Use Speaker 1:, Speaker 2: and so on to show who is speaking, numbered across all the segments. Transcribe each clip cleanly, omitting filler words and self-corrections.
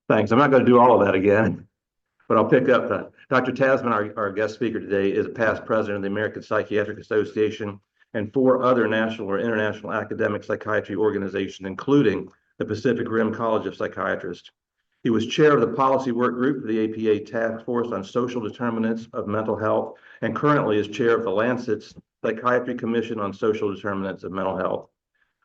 Speaker 1: Thanks. I'm not going to do all of that again, but I'll pick up. Dr. Tasman, our guest speaker today, is a past president of the American Psychiatric Association and 4 other national or international academic psychiatry organizations, including the Pacific Rim College of Psychiatrists. He was chair of the policy work group for the APA Task Force on Social Determinants of Mental Health, and currently is chair of the Lancet Psychiatry Commission on Social Determinants of Mental Health.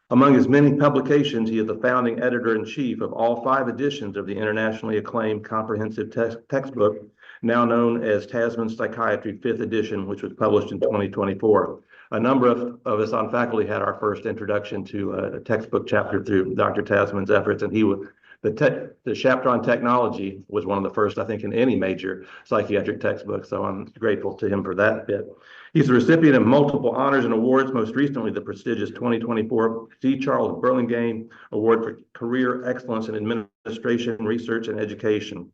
Speaker 1: Among his many publications, he is the founding editor-in-chief of all 5 editions of the internationally acclaimed comprehensive textbook, now known as Tasman's Psychiatry 5th edition, which was published in 2024. A number of us on faculty had our first introduction to a textbook chapter through Dr. Tasman's efforts, and the chapter on technology was one of the first, I think, in any major psychiatric textbook, so I'm grateful to him for that bit. He's the recipient of multiple honors and awards, most recently the prestigious 2024 C. Charles Burlingame Award for Career Excellence in Administration, Research, and Education.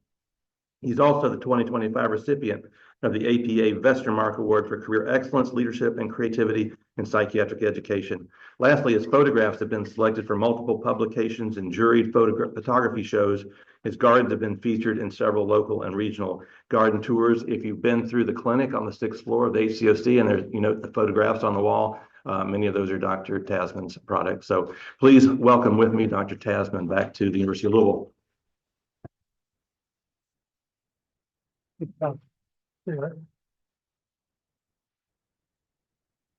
Speaker 1: He's also the 2025 recipient of the APA Vestermark Award for Career Excellence, Leadership, and Creativity in Psychiatric Education. Lastly, his photographs have been selected for multiple publications and juried photography shows. His gardens have been featured in several local and regional garden tours. If you've been through the clinic on the 6th floor of the HCOC, and there's, the photographs on the wall, many of those are Dr. Tasman's products. So please welcome with me Dr. Tasman back to the University of Louisville.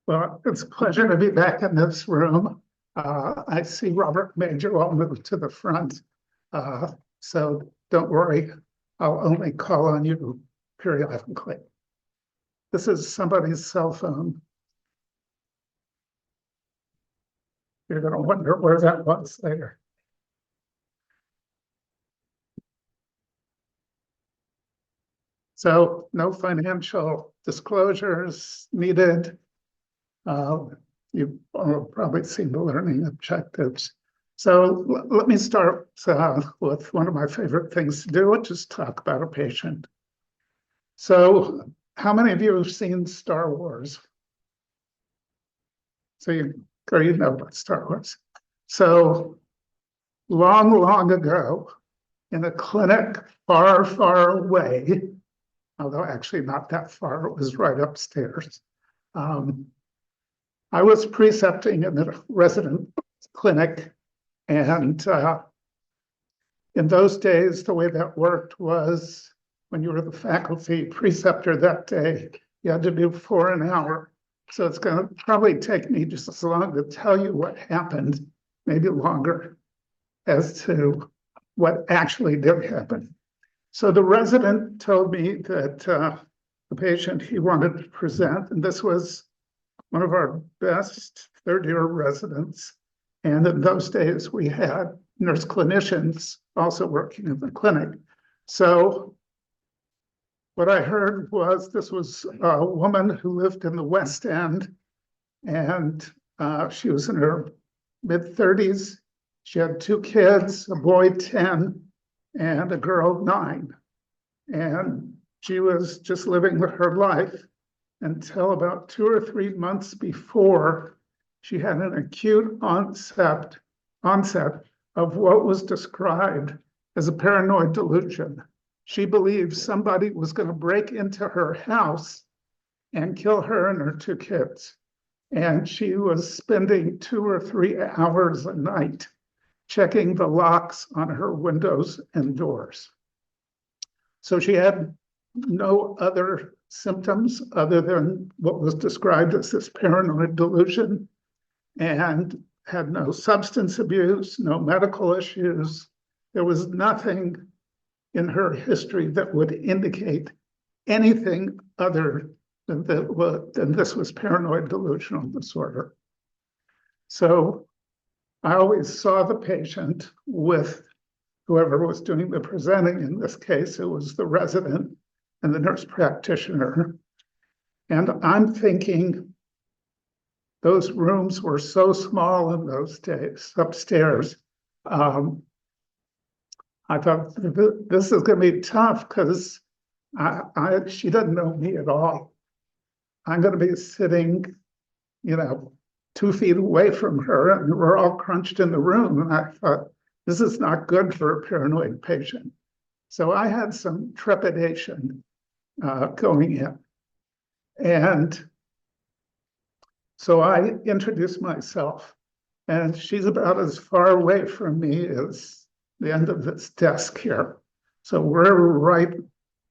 Speaker 2: Well, it's a pleasure to be back in this room. I see Robert Major will move to the front, so don't worry, I'll only call on you periodically. This is somebody's cell phone. You're going to wonder where that was later. So no financial disclosures needed. You've probably seen the learning objectives. So let me start with one of my favorite things to do, which is talk about a patient. So how many of you have seen Star Wars? So you know about Star Wars. So long ago, in a clinic far away, although actually not that far, it was right upstairs. I was precepting in a resident clinic, and in those days, the way that worked was when you were the faculty preceptor that day, you had to do 4 an hour. So it's going to probably take me just as long to tell you what happened, maybe longer, as to what actually did happen. So the resident told me that the patient he wanted to present, and this was one of our best third-year residents, and in those days we had nurse clinicians also working in the clinic. So what I heard was this was a woman who lived in the West End, and she was in her mid-30s. She had 2 kids, a boy 10 and a girl 9. And she was just living her life until about 2 or 3 months before she had an acute onset of what was described as a paranoid delusion. She believed somebody was going to break into her house and kill her and her 2 kids. And she was spending 2 or 3 hours a night checking the locks on her windows and doors. So she had no other symptoms other than what was described as this paranoid delusion, and had no substance abuse, no medical issues. There was nothing in her history that would indicate anything other than this was paranoid delusional disorder. So I always saw the patient with whoever was doing the presenting. In this case, it was the resident and the nurse practitioner. And I'm thinking those rooms were so small in those days upstairs. I thought this is going to be tough because she doesn't know me at all. I'm going to be sitting, 2 feet away from her, and we're all crunched in the room. And I thought, this is not good for a paranoid patient. So I had some trepidation going in. And so I introduced myself, and she's about as far away from me as the end of this desk here. So we're right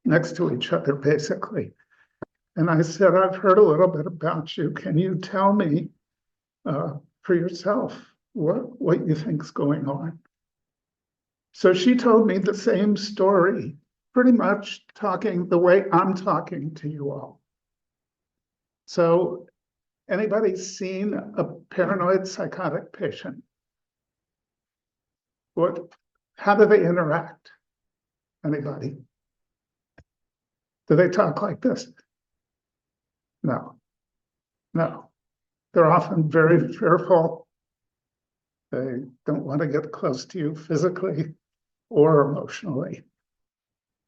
Speaker 2: next to each other, basically. And I said, I've heard a little bit about you. Can you tell me for yourself what you think's going on? So she told me the same story, pretty much talking the way I'm talking to you all. So anybody seen a paranoid psychotic patient? How do they interact? Anybody? Do they talk like this? No. They're often very fearful. They don't want to get close to you physically or emotionally.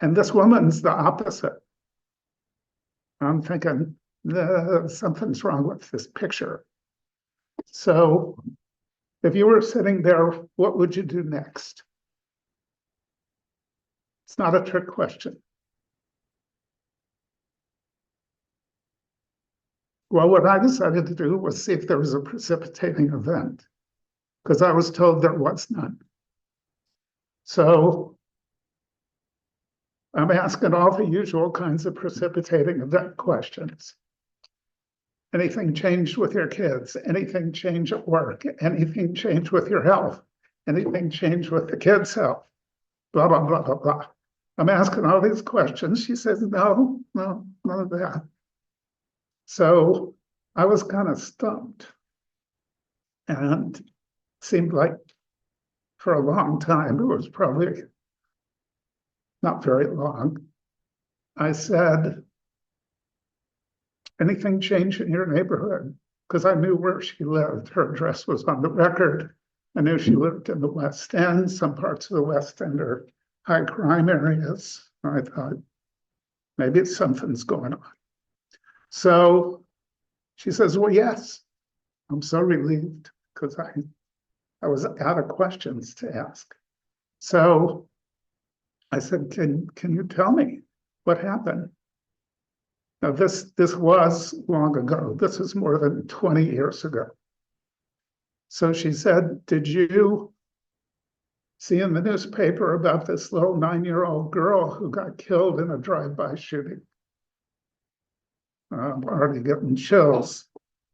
Speaker 2: And this woman's the opposite. I'm thinking, something's wrong with this picture. So if you were sitting there, what would you do next? It's not a trick question. Well, what I decided to do was see if there was a precipitating event, because I was told there was none. So I'm asking all the usual kinds of precipitating event questions. Anything changed with your kids? Anything change at work? Anything change with your health? Anything change with the kids' health? Blah, blah, blah, blah, blah. I'm asking all these questions. She says, no, none of that. So I was kind of stumped. And it seemed like for a long time, it was probably not very long, I said, anything change in your neighborhood? Because I knew where she lived. Her address was on the record. I knew she lived in the West End. Some parts of the West End are high crime areas. I thought, maybe something's going on. So she says, well, yes. I'm so relieved because I was out of questions to ask. So I said, can you tell me what happened? Now, this was long ago. This is more than 20 years ago. So she said, did you see in the newspaper about this little 9-year-old girl who got killed in a drive-by shooting? I'm already getting chills.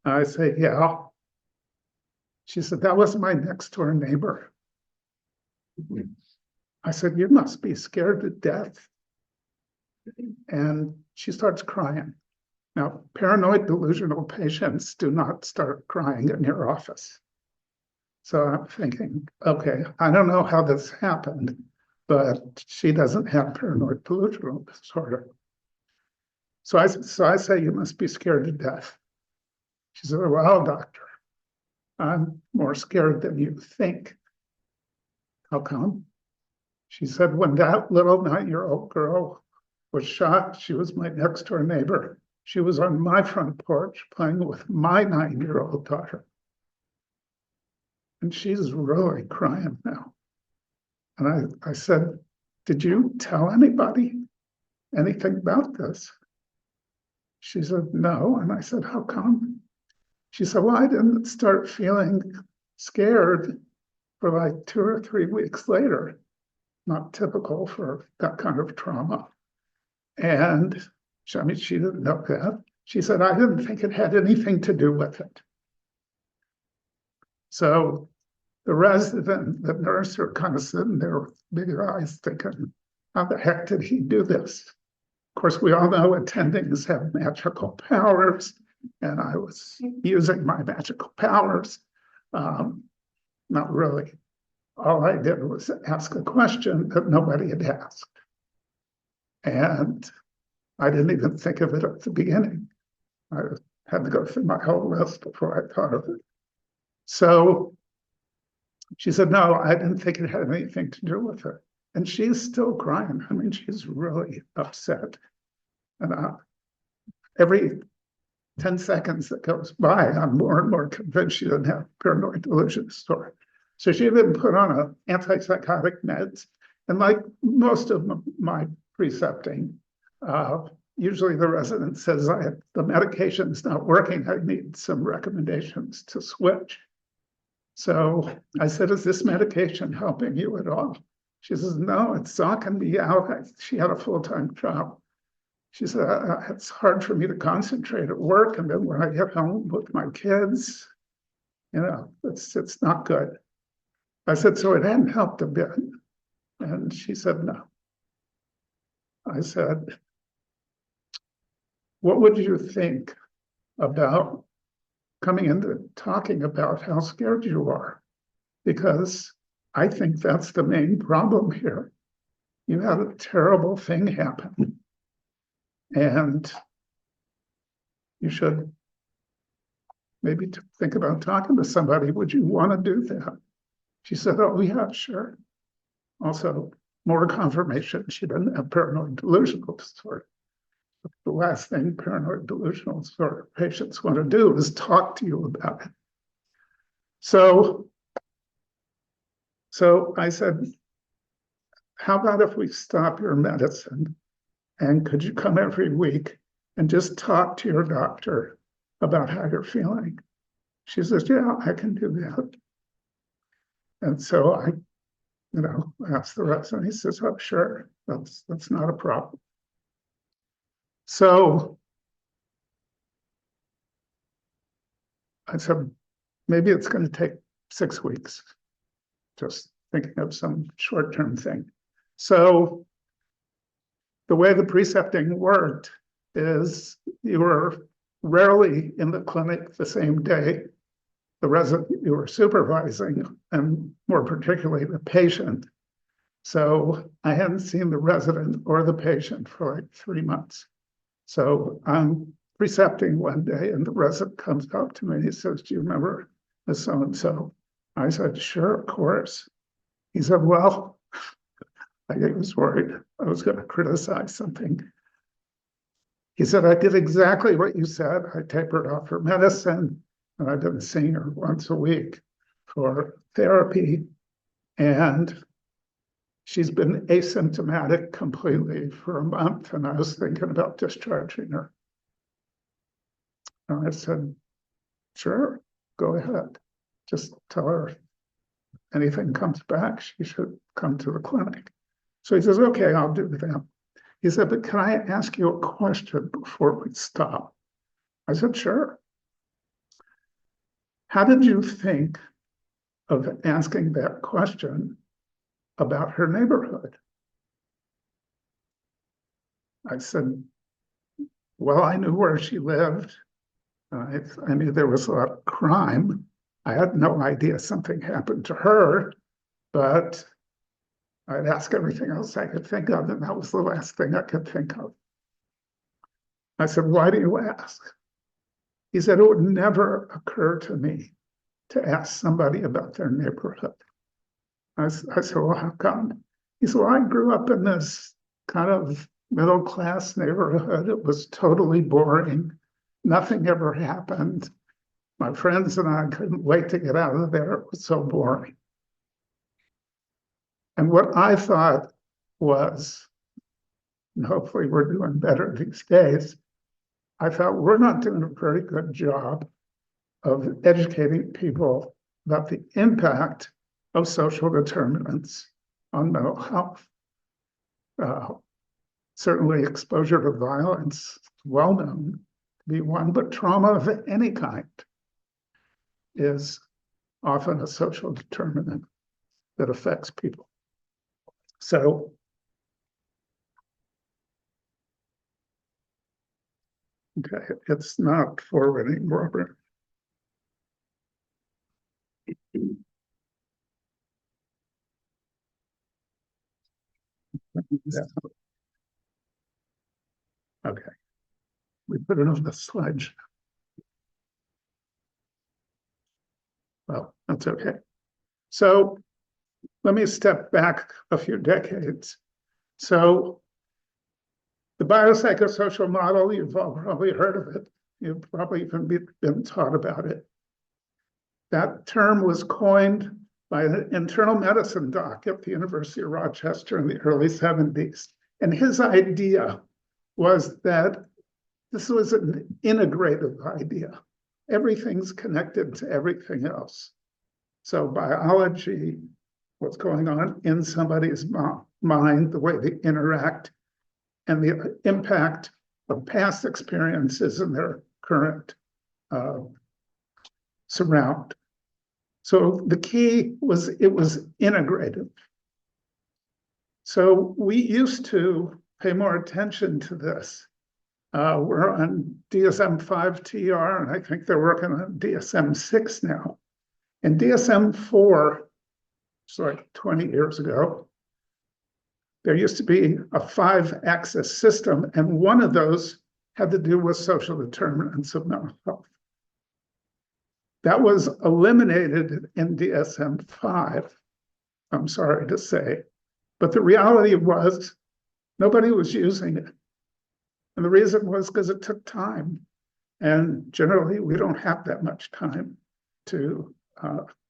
Speaker 2: I say, yeah. She said, that was my next door neighbor. I said, you must be scared to death. And she starts crying. Now, paranoid delusional patients do not start crying in your office. So I'm thinking, okay, I don't know how this happened, but she doesn't have paranoid delusional disorder. So I say, you must be scared to death. She said, well, doctor, I'm more scared than you think. How come? She said, when that little 9-year-old girl was shot, she was my next door neighbor. She was on my front porch playing with my 9-year-old daughter. And she's really crying now. And I said, did you tell anybody anything about this? She said, no. And I said, how come? She said, well, I didn't start feeling scared for like 2 or 3 weeks later. Not typical for that kind of trauma. And she didn't know that. She said, I didn't think it had anything to do with it. So the resident, the nurse are kind of sitting there with big eyes thinking, how the heck did he do this? Of course, we all know attendings have magical powers, and I was using my magical powers. Not really. All I did was ask a question that nobody had asked. And I didn't even think of it at the beginning. I had to go through my whole list before I thought of it. So she said, no, I didn't think it had anything to do with it. And she's still crying. I mean, she's really upset. And every 10 seconds that goes by, I'm more and more convinced she doesn't have paranoid delusion disorder. So she had been put on antipsychotic meds, And like most of my precepting, usually the resident says, the medication's not working, I need some recommendations to switch. So I said, is this medication helping you at all? She says, no, it's knocking me out. She had a full-time job. She said, it's hard for me to concentrate at work. And then when I get home with my kids, it's not good. I said, so it hadn't helped a bit. And she said, no. I said, what would you think about coming into talking about how scared you are? Because I think that's the main problem here. You had a terrible thing happen, and you should maybe think about talking to somebody. Would you want to do that? She said, oh, yeah, sure. Also, more confirmation she didn't have paranoid delusional disorder. The last thing paranoid delusional disorder patients want to do is talk to you about it. So I said, how about if we stop your medicine and could you come every week and just talk to your doctor about how you're feeling? She says, yeah, I can do that. And so I asked the resident. He says, oh, sure, that's not a problem. So I said, maybe it's going to take 6 weeks, just thinking of some short-term thing. So the way the precepting worked is you were rarely in the clinic the same day. The resident you were supervising, and more particularly the patient. So I hadn't seen the resident or the patient for like 3 months. So I'm precepting one day and the resident comes up to me and he says, do you remember Miss so-and-so? I said, sure, of course. He said, well, I was worried I was going to criticize something. He said, I did exactly what you said. I tapered off her medicine and I've been seeing her once a week for therapy. And she's been asymptomatic completely for a month, and I was thinking about discharging her. And I said, sure, go ahead. Just tell her if anything comes back, she should come to the clinic. So he says, okay, I'll do that. He said, but can I ask you a question before we stop? I said, sure. How did you think of asking that question about her neighborhood? I said, well, I knew where she lived. I knew there was a lot of crime. I had no idea something happened to her, but I'd ask everything else I could think of, and that was the last thing I could think of. I said, why do you ask? He said, it would never occur to me to ask somebody about their neighborhood. I said, well, how come? He said, well, I grew up in this kind of middle-class neighborhood. It was totally boring. Nothing ever happened. My friends and I couldn't wait to get out of there. It was so boring. And what I thought was, and hopefully we're doing better these days, I thought we're not doing a very good job of educating people about the impact of social determinants on mental health. Certainly exposure to violence is well known to be one, but trauma of any kind is often a social determinant that affects people. So okay, it's not forwarding, Robert. Yeah. Okay, we put it on the slide. Well, that's okay. So let me step back a few decades. So the biopsychosocial model, you've all probably heard of it. You've probably even been taught about it. That term was coined by an internal medicine doc at the University of Rochester in the early 70s. And his idea was that this was an integrative idea. Everything's connected to everything else. So biology, what's going on in somebody's mind, the way they interact, and the impact of past experiences in their current surround. So the key was it was integrative. So we used to pay more attention to this. We're on DSM-5 TR, and I think they're working on DSM-6 now. And DSM-4, it's like 20 years ago, there used to be a 5-axis system, and one of those had to do with social determinants of mental health. That was eliminated in DSM-5, I'm sorry to say, but the reality was nobody was using it. And the reason was because it took time. And generally, we don't have that much time to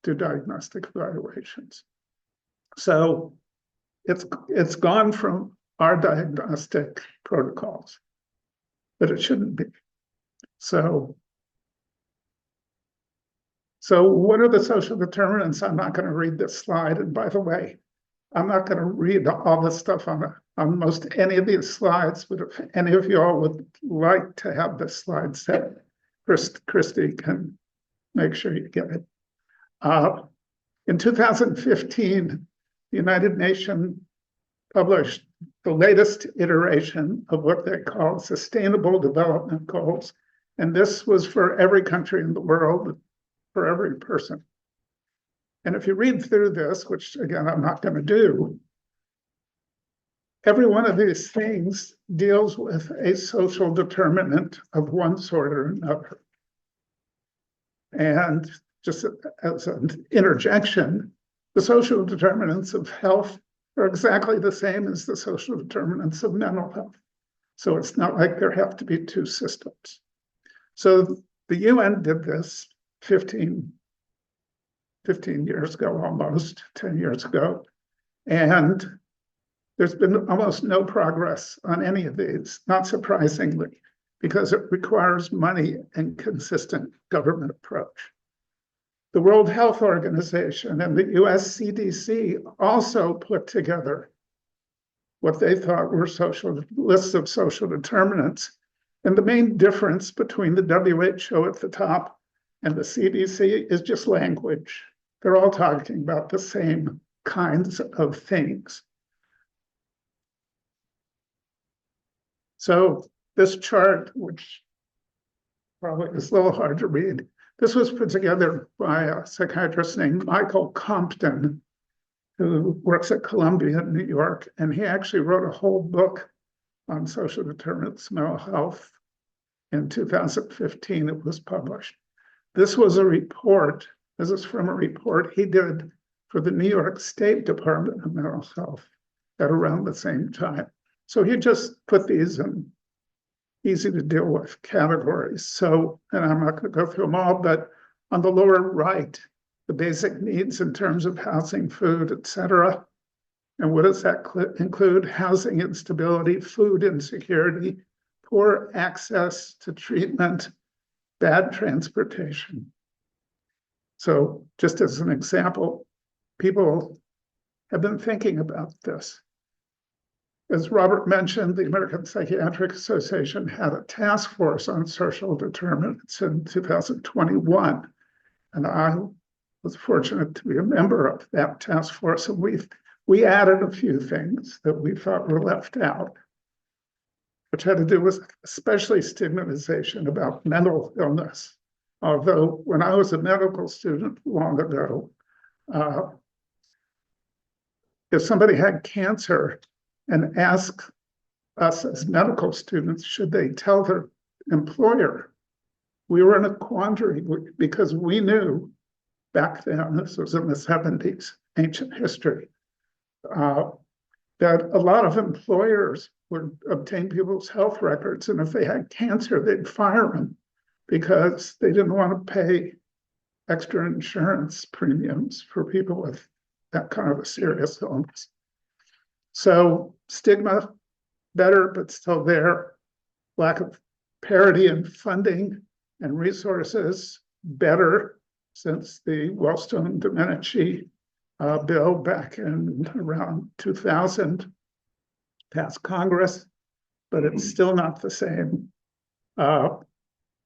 Speaker 2: do diagnostic evaluations. So it's gone from our diagnostic protocols, but it shouldn't be. So what are the social determinants? I'm not going to read this slide. And by the way, I'm not going to read all this stuff on most any of these slides, but if any of you all would like to have this slide set, Christy can make sure you get it. In 2015, the United Nations published the latest iteration of what they call Sustainable Development Goals. And this was for every country in the world, for every person. And if you read through this, which again, I'm not going to do, every one of these things deals with a social determinant of one sort or another. And just as an interjection, the social determinants of health are exactly the same as the social determinants of mental health. So it's not like there have to be two systems. So the UN did this 15 years ago, almost 10 years ago. And there's been almost no progress on any of these, not surprisingly, because it requires money and consistent government approach. The World Health Organization and the US CDC also put together what they thought were lists of social determinants. And the main difference between the WHO at the top and the CDC is just language. They're all talking about the same kinds of things. So this chart, which probably is a little hard to read, this was put together by a psychiatrist named Michael Compton, who works at Columbia in New York. And he actually wrote a whole book on social determinants of mental health. In 2015, it was published. This was a report. This is from a report he did for the New York State Department of Mental Health at around the same time. So he just put these in easy to deal with categories. So, and I'm not going to go through them all, but on the lower right, the basic needs in terms of housing, food, et cetera. And what does that include? Housing instability, food insecurity, poor access to treatment, bad transportation. So just as an example, people have been thinking about this. As Robert mentioned, the American Psychiatric Association had a task force on social determinants in 2021. And I was fortunate to be a member of that task force. And we added a few things that we thought were left out, which had to do with especially stigmatization about mental illness. Although when I was a medical student long ago, if somebody had cancer and asked us as medical students, should they tell their employer, we were in a quandary because we knew back then, this was in the 70s, ancient history, that a lot of employers would obtain people's health records, and if they had cancer, they'd fire them because they didn't want to pay extra insurance premiums for people with that kind of a serious illness. So stigma, better, but still there. Lack of parity in funding and resources, better, since the Wellstone-Domenici bill back in around 2000 passed Congress, but it's still not the same.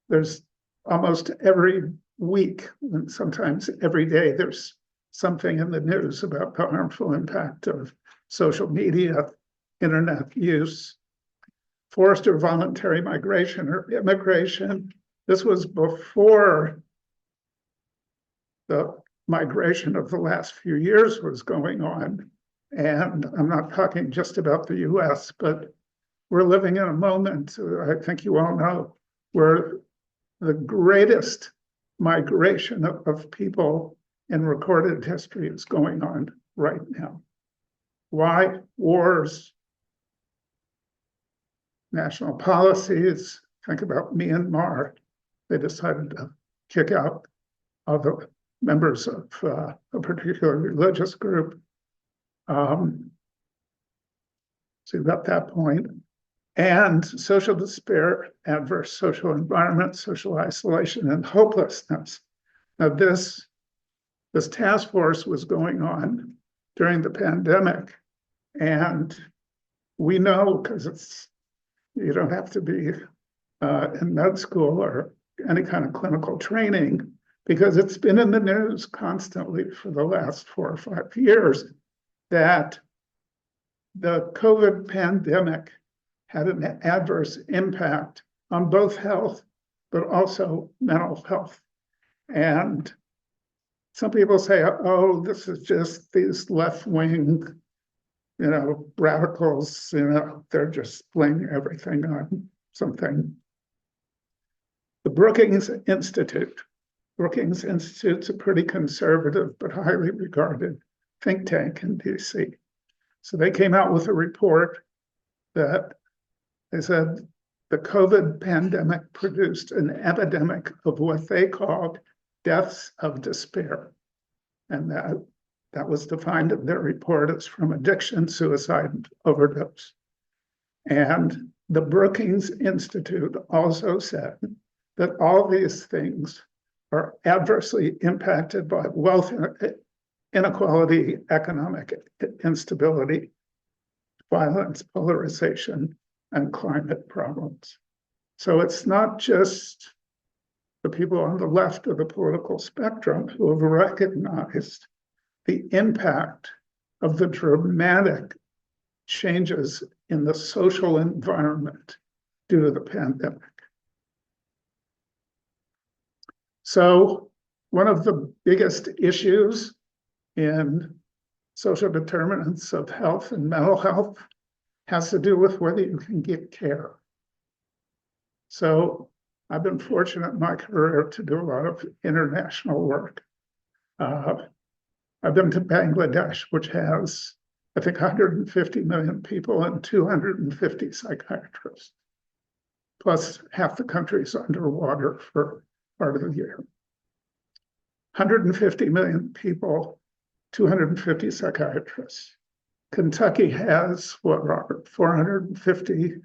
Speaker 2: There's almost every week, and sometimes every day, there's something in the news about the harmful impact of social media, internet use, forced or voluntary migration or immigration. This was before the migration of the last few years was going on. And I'm not talking just about the US, but we're living in a moment, I think you all know, where the greatest migration of people in recorded history is going on right now. Why? Wars, national policies. Think about Myanmar. They decided to kick out all the members of a particular religious group. So you've got that point. And social despair, adverse social environment, social isolation, and hopelessness. Now this task force was going on during the pandemic. And we know, because you don't have to be in med school or any kind of clinical training, because it's been in the news constantly for the last 4 or 5 years, that the COVID pandemic had an adverse impact on both health, but also mental health. And some people say, oh, this is just these left-wing, radicals, they're just blaming everything on something. The Brookings Institute's a pretty conservative but highly regarded think tank in DC. So they came out with a report that they said the COVID pandemic produced an epidemic of what they called deaths of despair. And that was defined in their report as from addiction, suicide, and overdose. And the Brookings Institute also said that all these things are adversely impacted by wealth inequality, economic instability, violence, polarization, and climate problems. So it's not just the people on the left of the political spectrum who have recognized the impact of the dramatic changes in the social environment due to the pandemic. So one of the biggest issues in social determinants of health and mental health has to do with whether you can get care. So I've been fortunate in my career to do a lot of international work. I've been to Bangladesh, which has, I think, 150 million people and 250 psychiatrists, plus half the country's underwater for part of the year. 150 million people, 250 psychiatrists. Kentucky has, what, Robert, 450,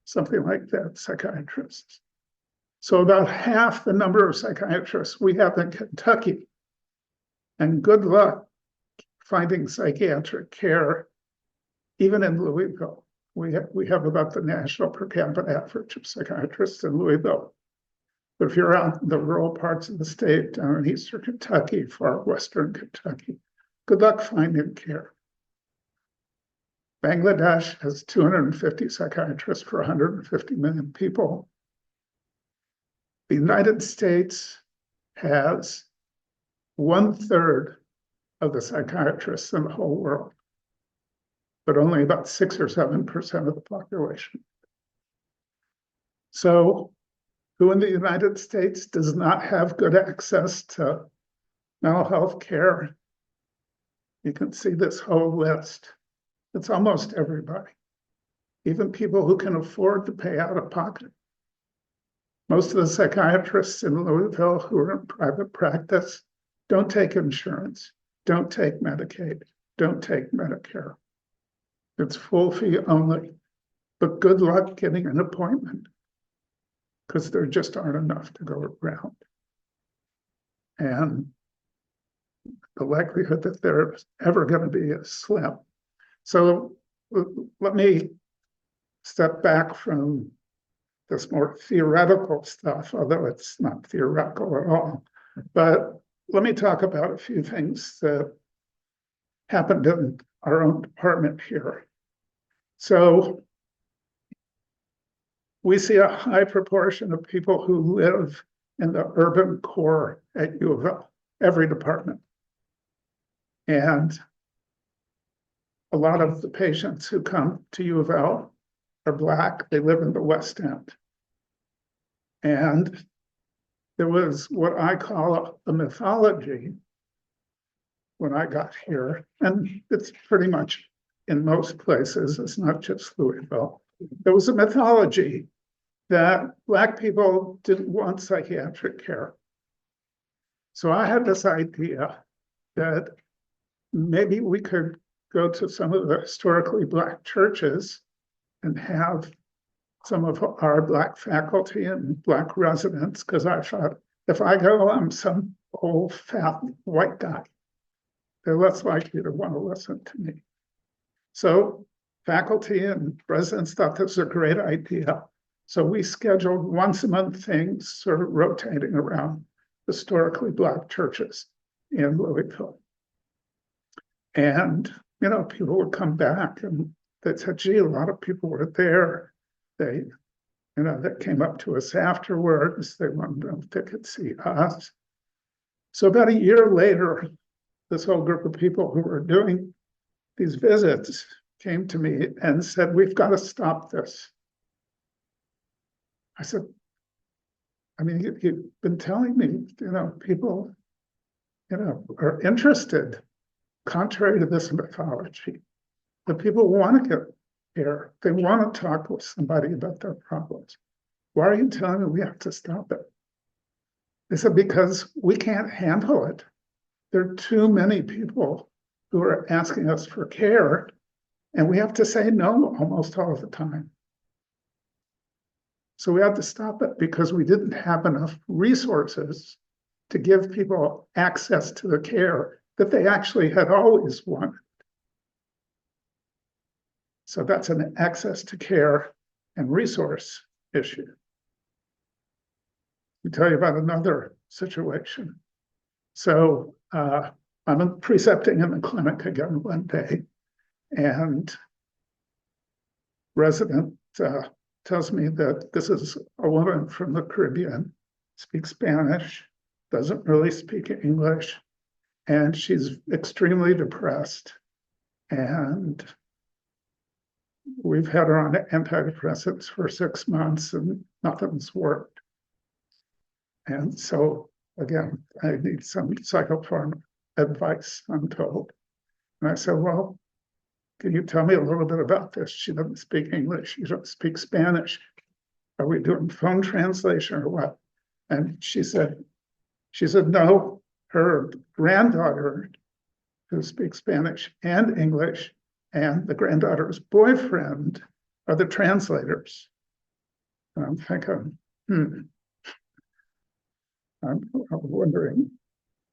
Speaker 2: something like that, psychiatrists. So about half the number of psychiatrists we have in Kentucky. And good luck finding psychiatric care, even in Louisville. We have about the national per capita average of psychiatrists in Louisville. But if you're out in the rural parts of the state, down in eastern Kentucky, far western Kentucky, good luck finding care. Bangladesh has 250 psychiatrists for 150 million people. The United States has 1/3 of the psychiatrists in the whole world, but only about 6 or 7% of the population. So who in the United States does not have good access to mental health care? You can see this whole list. It's almost everybody, even people who can afford to pay out of pocket. Most of the psychiatrists in Louisville who are in private practice don't take insurance, don't take Medicaid, don't take Medicare. It's full fee only, but good luck getting an appointment because there just aren't enough to go around. And the likelihood that there's ever going to be is slim. So let me step back from this more theoretical stuff, although it's not theoretical at all. But let me talk about a few things that happened in our own department here. So we see a high proportion of people who live in the urban core at U of L, every department. And a lot of the patients who come to U of L are Black. They live in the West End. And there was what I call a mythology when I got here, and it's pretty much in most places, it's not just Louisville. There was a mythology that Black people didn't want psychiatric care. So I had this idea that maybe we could go to some of the historically Black churches and have some of our Black faculty and Black residents, because I thought if I go, I'm some old fat white guy. They're less likely to want to listen to me. So faculty and residents thought this was a great idea. So we scheduled once a month things sort of rotating around historically Black churches in Louisville. And, you know, people would come back and they said, gee, a lot of people were there. They, you know, they came up to us afterwards. They wanted to know if they could see us. So about a year later, this whole group of people who were doing these visits came to me and said, we've got to stop this. I said, I mean, you've been telling me, you know, people, you know, are interested, contrary to this mythology. The people want to get care. They want to talk with somebody about their problems. Why are you telling me we have to stop it? They said, because we can't handle it. There are too many people who are asking us for care, and we have to say no almost all the time. So we had to stop it because we didn't have enough resources to give people access to the care that they actually had always wanted. So that's an access to care and resource issue. I'll tell you about another situation. So I'm precepting in the clinic again one day, and resident tells me that this is a woman from the Caribbean, speaks Spanish, doesn't really speak English, and she's extremely depressed. And we've had her on antidepressants for 6 months and nothing's worked. And so, again, I need some psychopharm advice, I'm told. And I said, well, can you tell me a little bit about this? She doesn't speak English. She doesn't speak Spanish. Are we doing phone translation or what? And she said, no, her granddaughter, who speaks Spanish and English, and the granddaughter's boyfriend are the translators. And I'm thinking, I'm wondering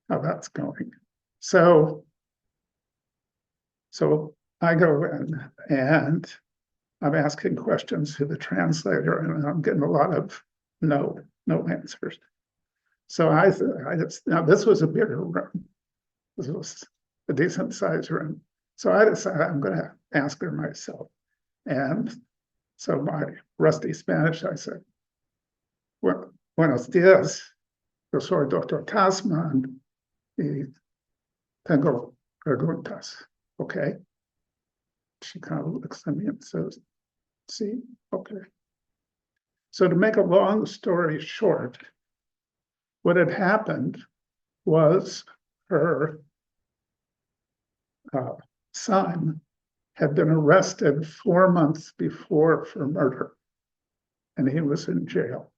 Speaker 2: how that's going. So I go in and I'm asking questions to the translator, and I'm getting a lot of no answers. So I just, now this was a bigger room. This was a decent sized room. So I decided I'm going to ask her myself. And so my rusty Spanish, I said, buenos días, yo soy Dr. Tasman y tengo preguntas, okay? She kind of looks at me and says, see, okay. So to make a long story short, what had happened was her son had been arrested 4 months before for murder, and he was in jail.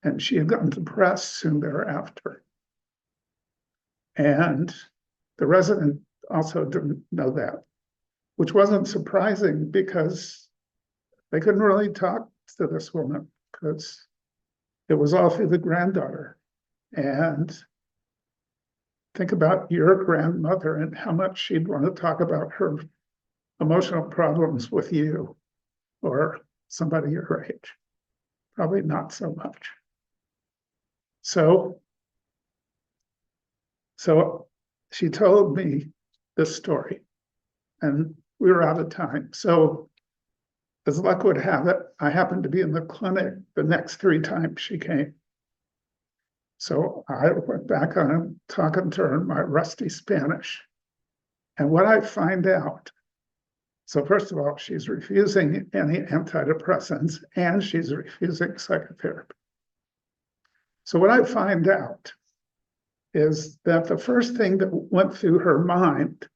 Speaker 2: And she had gotten depressed soon thereafter. And the resident also didn't know that, which wasn't surprising because they couldn't really talk to this woman because it was all through the granddaughter. And think about your grandmother and how much she'd want to talk about her emotional problems with you or somebody your age. Probably not so much. So she told me this story, and we were out of time. So as luck would have it, I happened to be in the clinic the next 3 times she came. So I went back on talking to her in my rusty Spanish. And what I find out, so first of all, she's refusing any antidepressants and she's refusing psychotherapy. So what I find out is that the first thing that went through her mind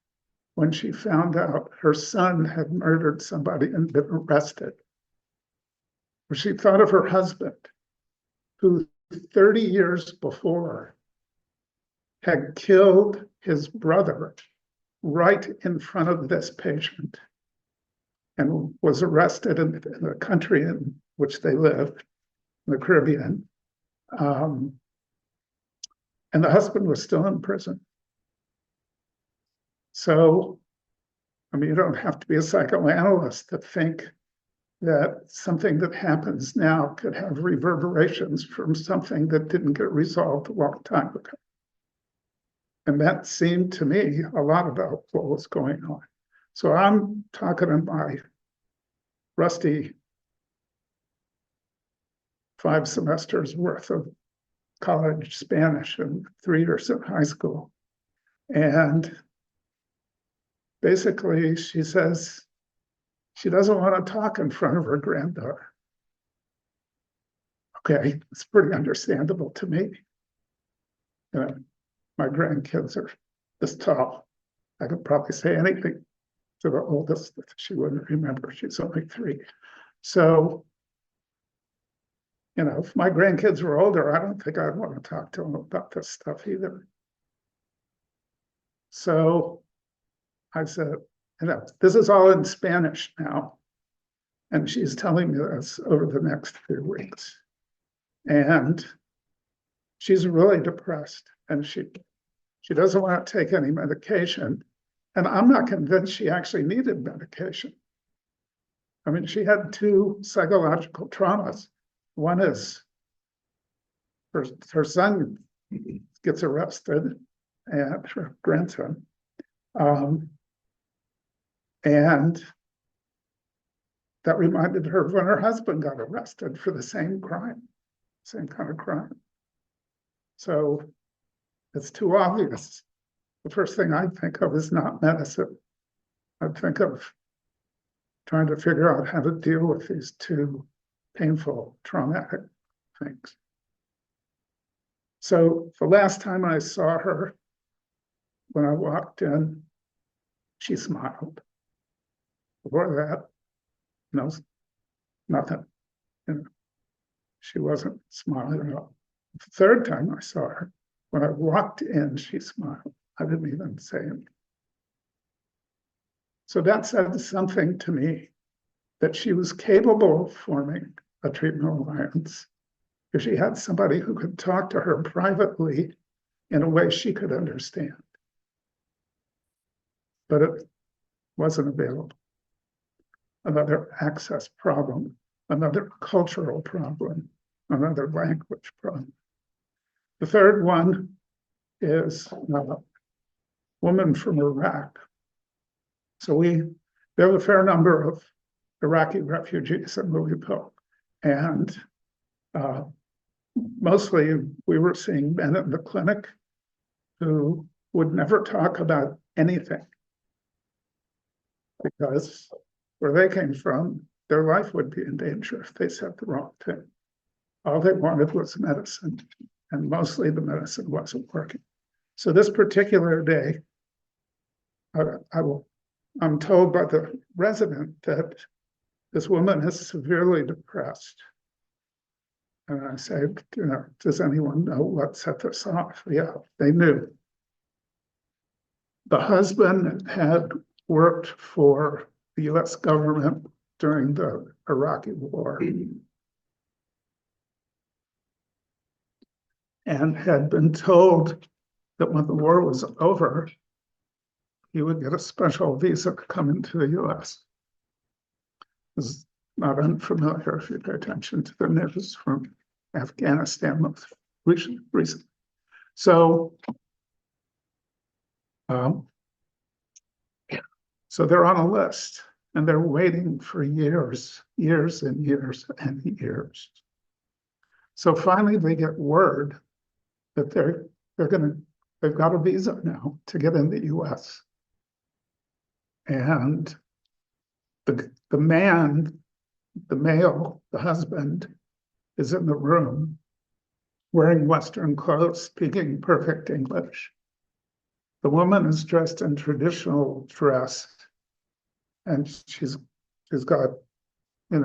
Speaker 2: when she found out her son had murdered somebody and been arrested, was she thought of her husband, who 30 years before had killed his brother right in front of this patient and was arrested in the country in which they lived, in the Caribbean. And the husband was still in prison. So, I mean, you don't have to be a psychoanalyst to think that something that happens now could have reverberations from something that didn't get resolved a long time ago. And that seemed to me a lot about what was going on. So I'm talking in my rusty 5 semesters worth of college Spanish and 3 years in high school. And basically she says she doesn't want to talk in front of her granddaughter. Okay, it's pretty understandable to me. You know, my grandkids are this tall. I could probably say anything to the oldest that she wouldn't remember. She's only 3. So, you know, if my grandkids were older, I don't think I'd want to talk to them about this stuff either. So I said, you know, this is all in Spanish now. And she's telling me this over the next few weeks. And she's really depressed and she doesn't want to take any medication. And I'm not convinced she actually needed medication. I mean, she had 2 psychological traumas. One is her son gets arrested, and her grandson. And that reminded her of when her husband got arrested for the same crime, same kind of crime. So it's too obvious. The first thing I think of is not medicine. I think of trying to figure out how to deal with these 2 painful, traumatic things. So the last time I saw her, when I walked in, she smiled. Before that, no, nothing. You know, she wasn't smiling at all. The third time I saw her, when I walked in, she smiled. I didn't even say anything. So that said something to me, that she was capable of forming a treatment alliance if she had somebody who could talk to her privately in a way she could understand. But it wasn't available. Another access problem, another cultural problem, another language problem. The third one is a woman from Iraq. So we have a fair number of Iraqi refugees in Louisville. And mostly we were seeing men in the clinic who would never talk about anything because where they came from, their life would be in danger if they said the wrong thing. All they wanted was medicine, and mostly the medicine wasn't working. So this particular day, I'm told by the resident that this woman is severely depressed. And I said, you know, does anyone know what set this off? Yeah, they knew. The husband had worked for the US government during the Iraqi war and had been told that when the war was over, he would get a special visa to come into the US. This is not unfamiliar if you pay attention to the news from Afghanistan most recently. So, so they're on a list and they're waiting for years and years and years. So finally they get word that they've got a visa now to get in the US. And the man, the male, the husband, is in the room wearing Western clothes, speaking perfect English. The woman is dressed in traditional dress, and she's got,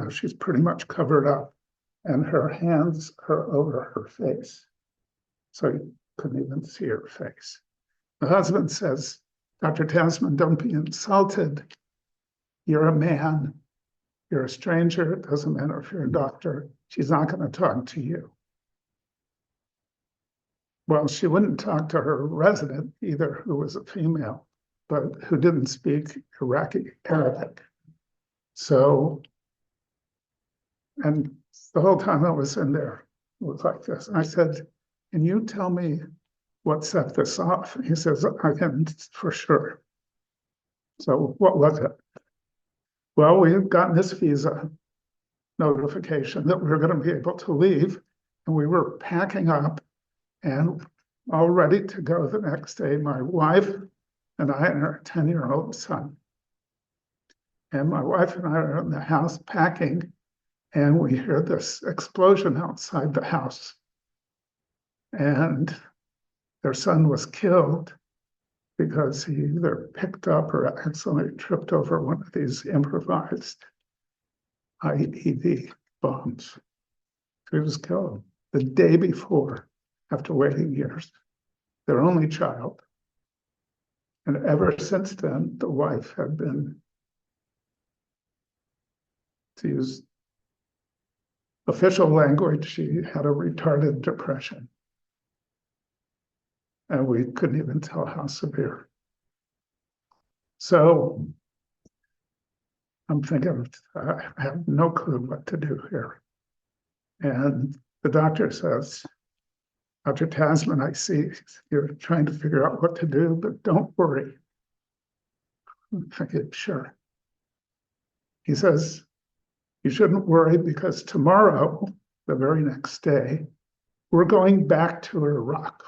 Speaker 2: she's pretty much covered up, and her hands are over her face. So you couldn't even see her face. The husband says, Dr. Tasman, don't be insulted. You're a man. You're a stranger. It doesn't matter if you're a doctor. She's not going to talk to you. Well, she wouldn't talk to her resident either, who was a female, but who didn't speak Iraqi Arabic. So, and the whole time I was in there, it was like this. I said, can you tell me what set this off? He says, I can for sure. So what was it? Well, we had gotten this visa notification that we were going to be able to leave, and we were packing up and all ready to go the next day, my wife and I and our 10-year-old son. And my wife and I are in the house packing, and we hear this explosion outside the house. And their son was killed because he either picked up or accidentally tripped over one of these improvised IED bombs. So he was killed the day before, after waiting years, their only child. And ever since then, the wife had been, to use official language, she had a retarded depression. And we couldn't even tell how severe. So I'm thinking, I have no clue what to do here. And the doctor says, Dr. Tasman, I see you're trying to figure out what to do, but don't worry. I'm thinking, sure. He says, you shouldn't worry because tomorrow, the very next day, we're going back to Iraq.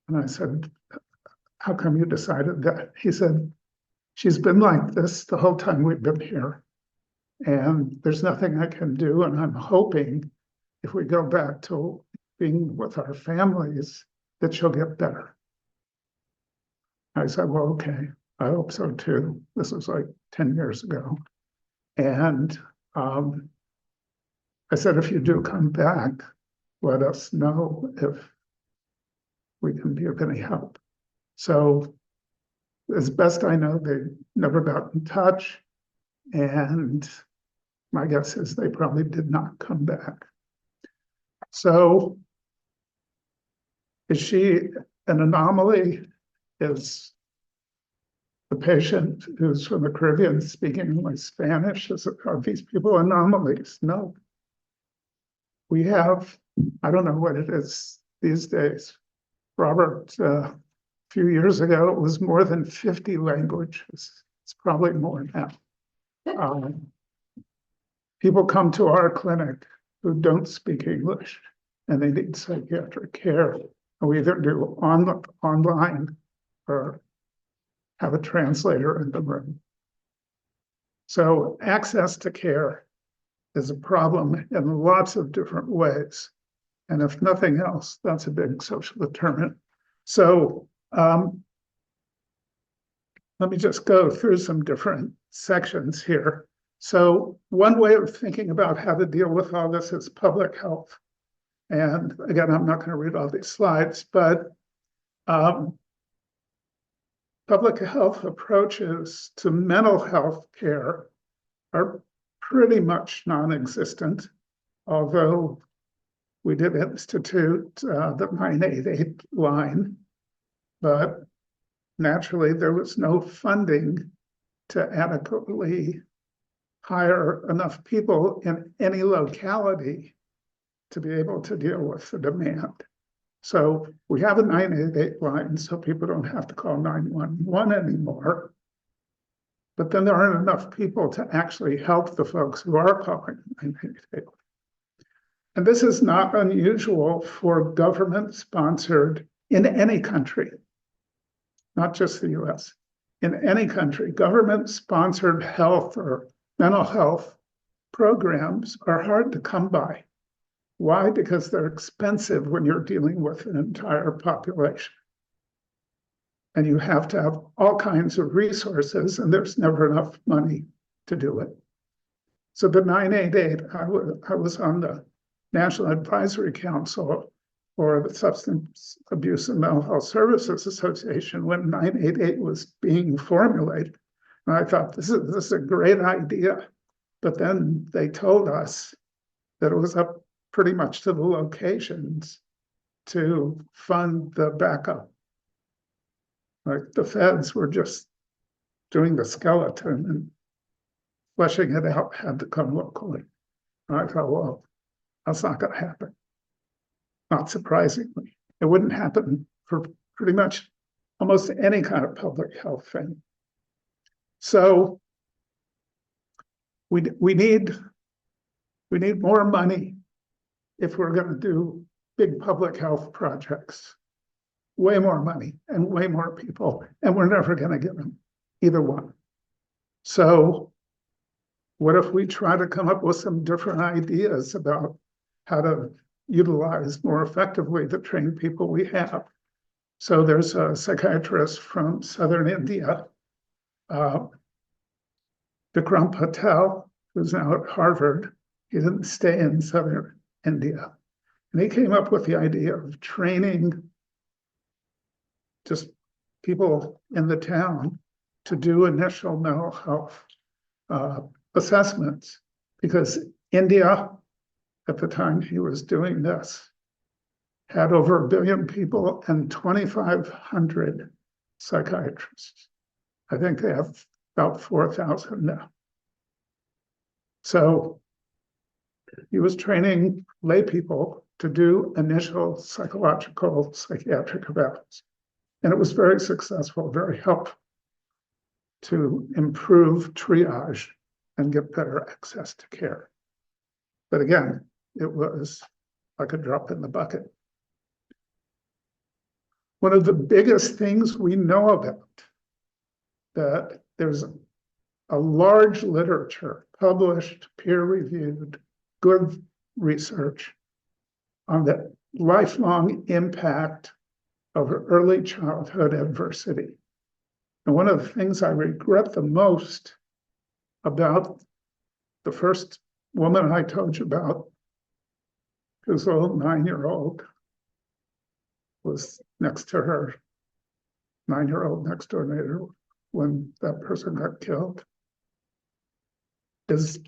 Speaker 2: And I said, how come you decided that? He said, she's been like this the whole time we've been here. And there's nothing I can do. And I'm hoping if we go back to being with our families, that she'll get better. I said, well, okay, I hope so too. This was like 10 years ago. And I said, if you do come back, let us know if we can be of any help. So as best I know, they never got in touch. And my guess is they probably did not come back. So is she an anomaly? Is the patient who's from the Caribbean speaking only Spanish? Are these people anomalies? No. We have, I don't know what it is these days. Robert, a few years ago, it was more than 50 languages. It's probably more now. People come to our clinic who don't speak English and they need psychiatric care. And we either do online or have a translator in the room. So access to care is a problem in lots of different ways. And if nothing else, that's a big social determinant. So let me just go through some different sections here. So one way of thinking about how to deal with all this is public health. And again, I'm not going to read all these slides, but public health approaches to mental health care are pretty much non-existent, although we did institute the 988 line, but naturally there was no funding to adequately hire enough people in any locality to be able to deal with the demand. So we have a 988 line so people don't have to call 911 anymore. But then there aren't enough people to actually help the folks who are calling 988. And this is not unusual for government-sponsored, in any country, not just the US, in any country, government-sponsored health or mental health programs are hard to come by. Why? Because they're expensive when you're dealing with an entire population. And you have to have all kinds of resources, and there's never enough money to do it. So the 988, I was on the National Advisory Council for the Substance Abuse and Mental Health Services Association when 988 was being formulated. And I thought, this is a great idea. But then they told us that it was up pretty much to the locations to fund the backup. Like the feds were just doing the skeleton and fleshing it out had to come locally. And I thought, well, that's not going to happen. Not surprisingly, it wouldn't happen for pretty much almost any kind of public health thing. So we need more money if we're going to do big public health projects. Way more money and way more people, and we're never going to get them, either one. So what if we try to come up with some different ideas about how to utilize more effectively the trained people we have? So there's a psychiatrist from Southern India, Vikram Patel, who's now at Harvard. He didn't stay in Southern India. And he came up with the idea of training just people in the town to do initial mental health assessments, because India, at the time he was doing this, had over 1 billion people and 2,500 psychiatrists. I think they have about 4,000 now. So he was training lay people to do initial psychological psychiatric evals. And it was very successful, very helpful to improve triage and get better access to care. But again, it was like a drop in the bucket. One of the biggest things we know about, that there's a large literature, published, peer-reviewed, good research on the lifelong impact of early childhood adversity. And one of the things I regret the most about the first woman I told you about, whose little 9-year-old was next to her 9-year-old next door neighbor when that person got killed, is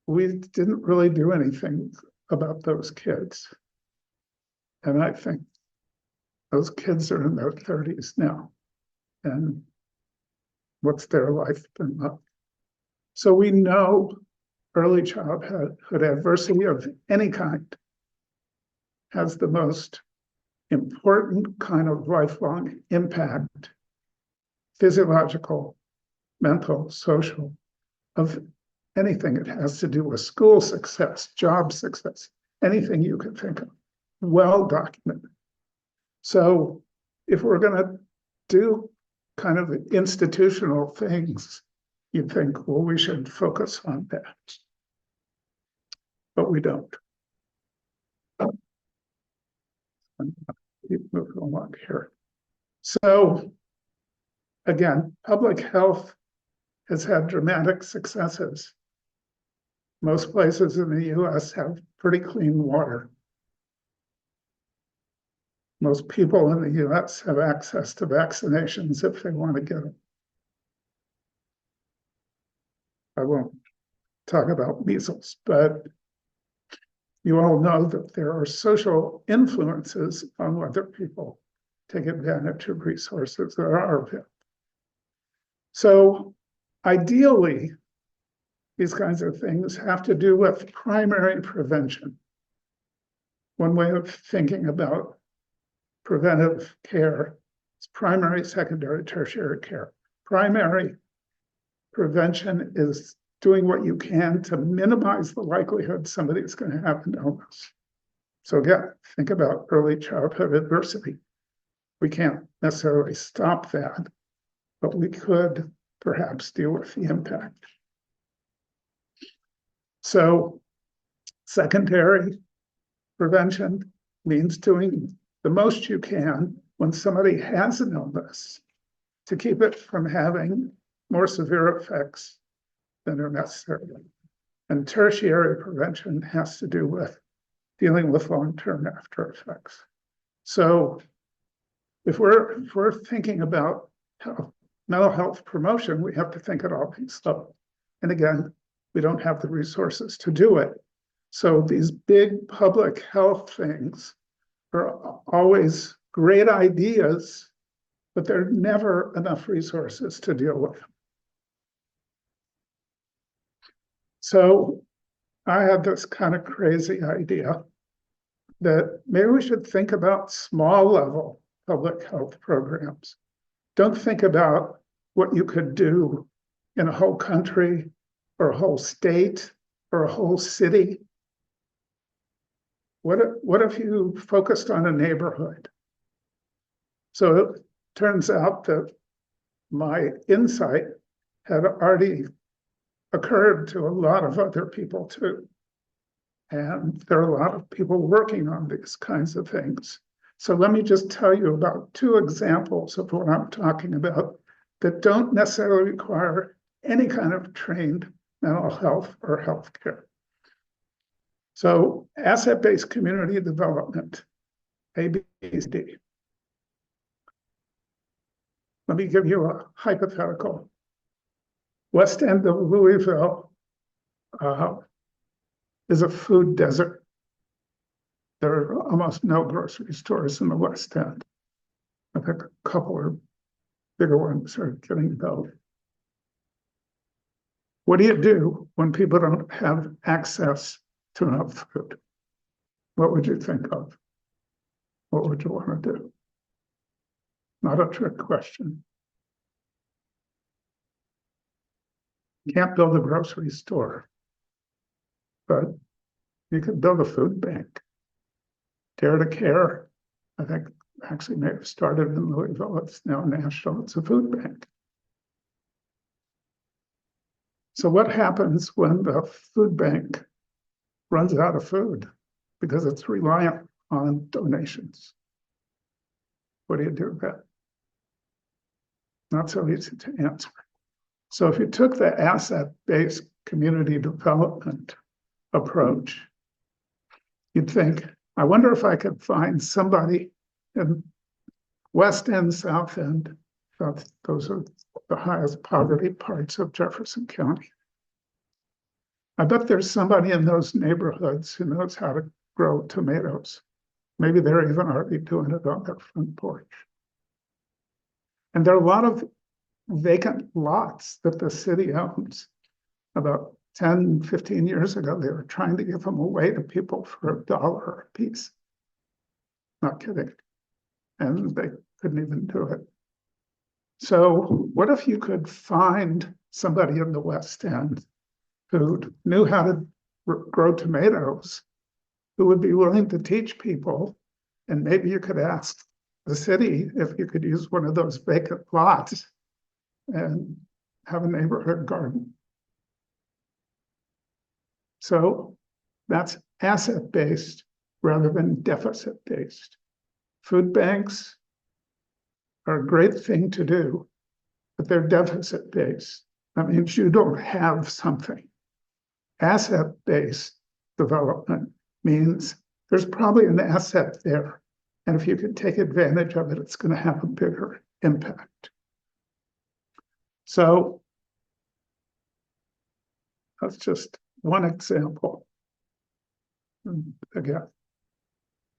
Speaker 2: we didn't really do anything about those kids. And I think those kids are in their 30s now. And what's their life been like? So we know early childhood adversity of any kind has the most important kind of lifelong impact, physiological, mental, social, of anything it has to do with school success, job success, anything you can think of, well documented. So if we're going to do kind of institutional things, you'd think, well, we should focus on that. But we don't. Keep moving along here. So again, public health has had dramatic successes. Most places in the US have pretty clean water. Most people in the US have access to vaccinations if they want to get them. I won't talk about measles, but you all know that there are social influences on whether people take advantage of resources that are available. So ideally, these kinds of things have to do with primary prevention. One way of thinking about preventive care is primary, secondary, tertiary care. Primary prevention is doing what you can to minimize the likelihood somebody is going to have an illness. So again, think about early childhood adversity. We can't necessarily stop that, but we could perhaps deal with the impact. So secondary prevention means doing the most you can when somebody has an illness to keep it from having more severe effects than are necessary. And tertiary prevention has to do with dealing with long-term after effects. So if we're thinking about mental health promotion, we have to think at all these levels. And again, we don't have the resources to do it. So these big public health things are always great ideas, but there are never enough resources to deal with them. So I had this kind of crazy idea that maybe we should think about small level public health programs. Don't think about what you could do in a whole country or a whole state or a whole city. What if you focused on a neighborhood? So it turns out that my insight had already occurred to a lot of other people too. And there are a lot of people working on these kinds of things. So let me just tell you about two examples of what I'm talking about that don't necessarily require any kind of trained mental health or healthcare. So asset-based community development, ABCD. Let me give you a hypothetical. West end of Louisville is a food desert. There are almost no grocery stores in the West End. I think a couple of bigger ones are getting built. What do you do when people don't have access to enough food? What would you think of? What would you want to do? Not a trick question. You can't build a grocery store, but you could build a food bank. Dare to Care, I think, actually may have started in Louisville. It's now national. It's a food bank. So what happens when the food bank runs out of food because it's reliant on donations? What do you do with that? Not so easy to answer. So if you took the asset-based community development approach, you'd think, I wonder if I could find somebody in West End, South End. Those are the highest poverty parts of Jefferson County. I bet there's somebody in those neighborhoods who knows how to grow tomatoes. Maybe they're even already doing it on their front porch. And there are a lot of vacant lots that the city owns. About 10, 15 years ago, they were trying to give them away to people for $1 a piece. Not kidding. And they couldn't even do it. So what if you could find somebody in the West End who knew how to grow tomatoes, who would be willing to teach people, and maybe you could ask the city if you could use one of those vacant lots and have a neighborhood garden. So that's asset-based rather than deficit-based. Food banks are a great thing to do, but they're deficit-based. That means you don't have something. Asset-based development means there's probably an asset there, And if you can take advantage of it, it's going to have a bigger impact. So that's just one example. And again,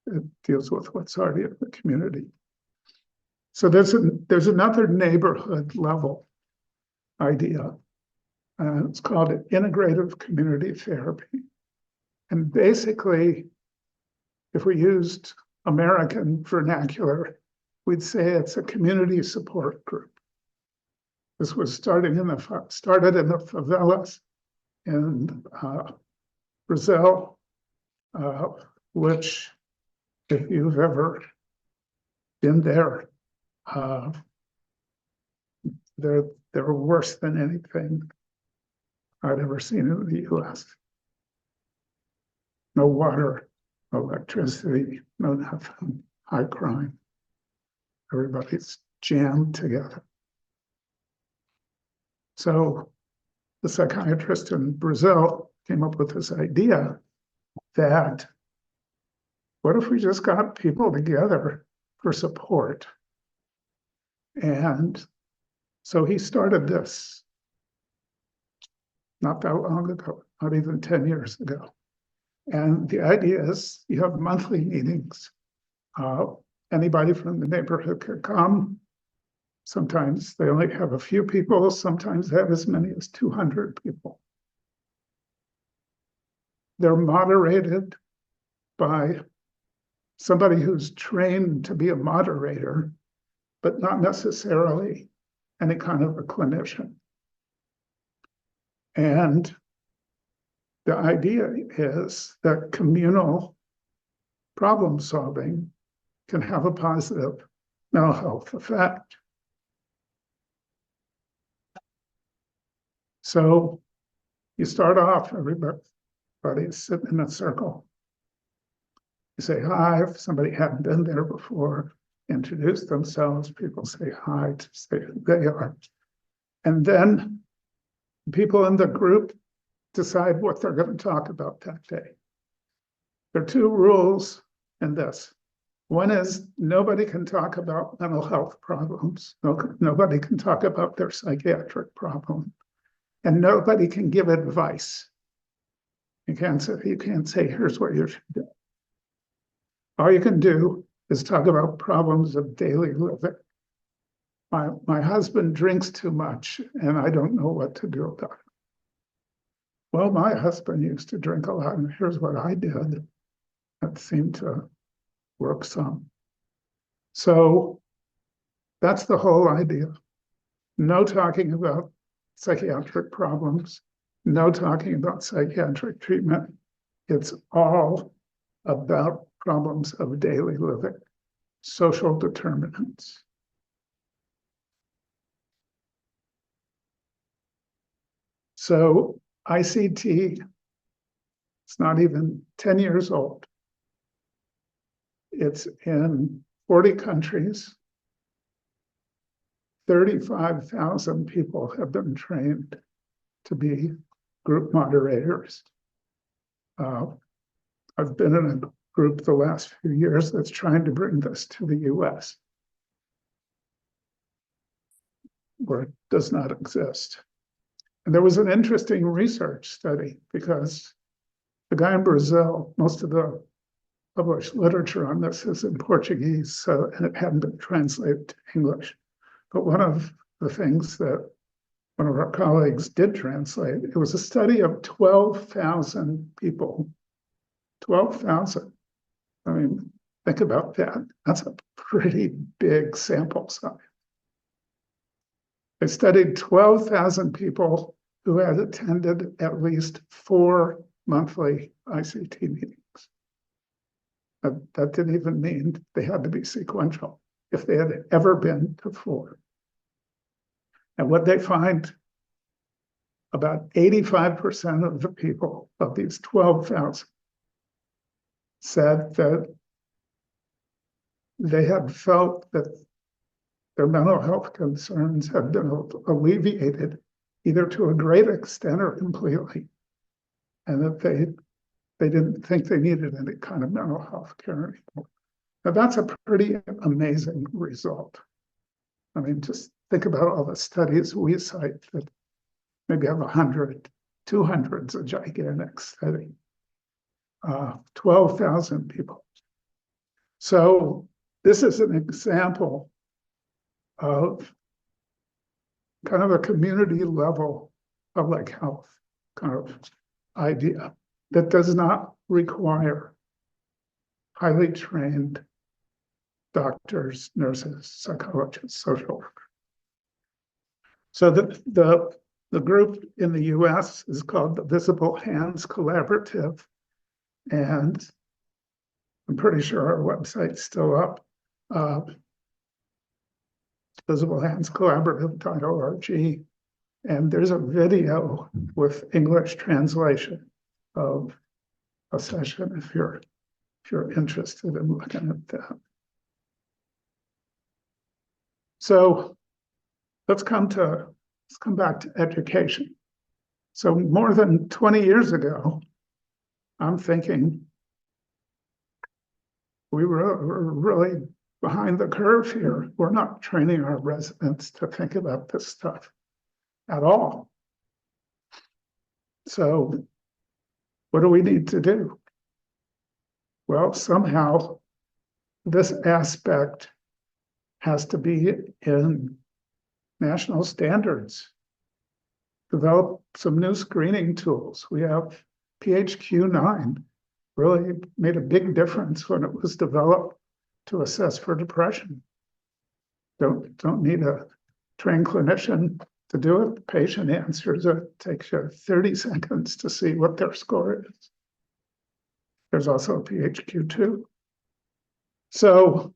Speaker 2: it deals with what's already in the community. So there's another neighborhood level idea. It's called integrative community therapy. And basically, if we used American vernacular, we'd say it's a community support group. This was started in the favelas in Brazil, which, if you've ever been there, they're worse than anything I'd ever seen in the US. No water, no electricity, no nothing, high crime. Everybody's jammed together. So the psychiatrist in Brazil came up with this idea that what if we just got people together for support? And so he started this not that long ago, not even 10 years ago. And the idea is you have monthly meetings. Anybody from the neighborhood could come. Sometimes they only have a few people. Sometimes they have as many as 200 people. They're moderated by somebody who's trained to be a moderator, but not necessarily any kind of a clinician. And the idea is that communal problem solving can have a positive mental health effect. So you start off, everybody's sitting in a circle. You say hi, if somebody hadn't been there before, introduce themselves, people say hi to say who they are. And then people in the group decide what they're going to talk about that day. There are two rules in this. One is nobody can talk about mental health problems. Nobody can talk about their psychiatric problem. And nobody can give advice. You can't say, here's what you should do. All you can do is talk about problems of daily living. My husband drinks too much and I don't know what to do about it. Well, my husband used to drink a lot and here's what I did. That seemed to work some. So that's the whole idea. No talking about psychiatric problems, no talking about psychiatric treatment. It's all about problems of daily living, social determinants. So ICT, it's not even 10 years old. It's in 40 countries. 35,000 people have been trained to be group moderators. I've been in a group the last few years that's trying to bring this to the US, where it does not exist. And there was an interesting research study because the guy in Brazil, most of the published literature on this is in Portuguese, and it hadn't been translated to English. But one of the things that one of our colleagues did translate, it was a study of 12,000 people. 12,000. I mean, think about that. That's a pretty big sample size. They studied 12,000 people who had attended at least 4 monthly ICT meetings. That didn't even mean they had to be sequential, if they had ever been to 4. And what they find, about 85% of the people of these 12,000 said that they had felt that their mental health concerns had been alleviated either to a great extent or completely, and that they didn't think they needed any kind of mental health care anymore. Now that's a pretty amazing result. I mean, just think about all the studies we cite that maybe have 100, 200's a gigantic study, 12,000 people. So this is an example of kind of a community level public health kind of idea that does not require highly trained doctors, nurses, psychologists, social workers. So the group in the US is called the Visible Hands Collaborative, and I'm pretty sure our website's still up, visiblehandscollaborative.org, and there's a video with English translation of a session if you're interested in looking at that. So let's come back to education. So more than 20 years ago, I'm thinking we were really behind the curve here. We're not training our residents to think about this stuff at all. So what do we need to do? Well, somehow this aspect has to be in national standards. Develop some new screening tools. We have PHQ-9 really made a big difference when it was developed to assess for depression. Don't need a trained clinician to do it. The patient answers it. It takes you 30 seconds to see what their score is. There's also a PHQ-2. So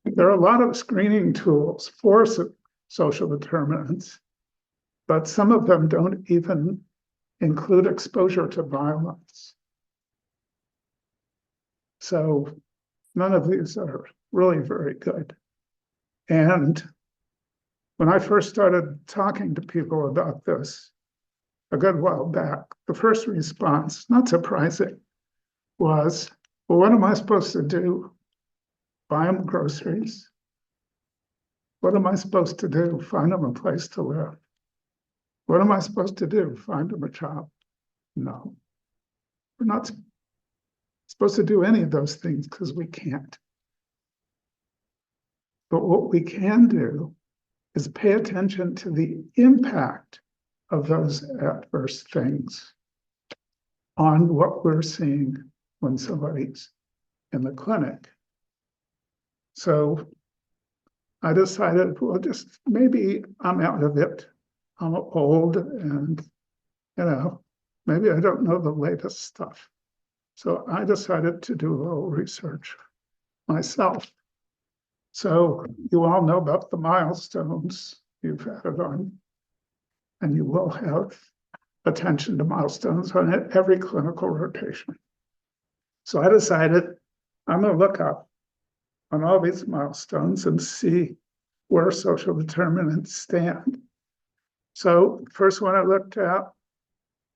Speaker 2: there are a lot of screening tools for social determinants, but some of them don't even include exposure to violence. So none of these are really very good. And when I first started talking to people about this a good while back, the first response, not surprising, was, well, what am I supposed to do? Buy them groceries? What am I supposed to do? Find them a place to live? What am I supposed to do? Find them a job? No, we're not supposed to do any of those things because we can't. But what we can do is pay attention to the impact of those adverse things on what we're seeing when somebody's in the clinic. So I decided, well, just maybe I'm out of it. I'm old and, maybe I don't know the latest stuff. So I decided to do a little research myself. So you all know about the milestones. You've had it on, and you will have attention to milestones on every clinical rotation. So I decided I'm going to look up on all these milestones and see where social determinants stand. So first one I looked at,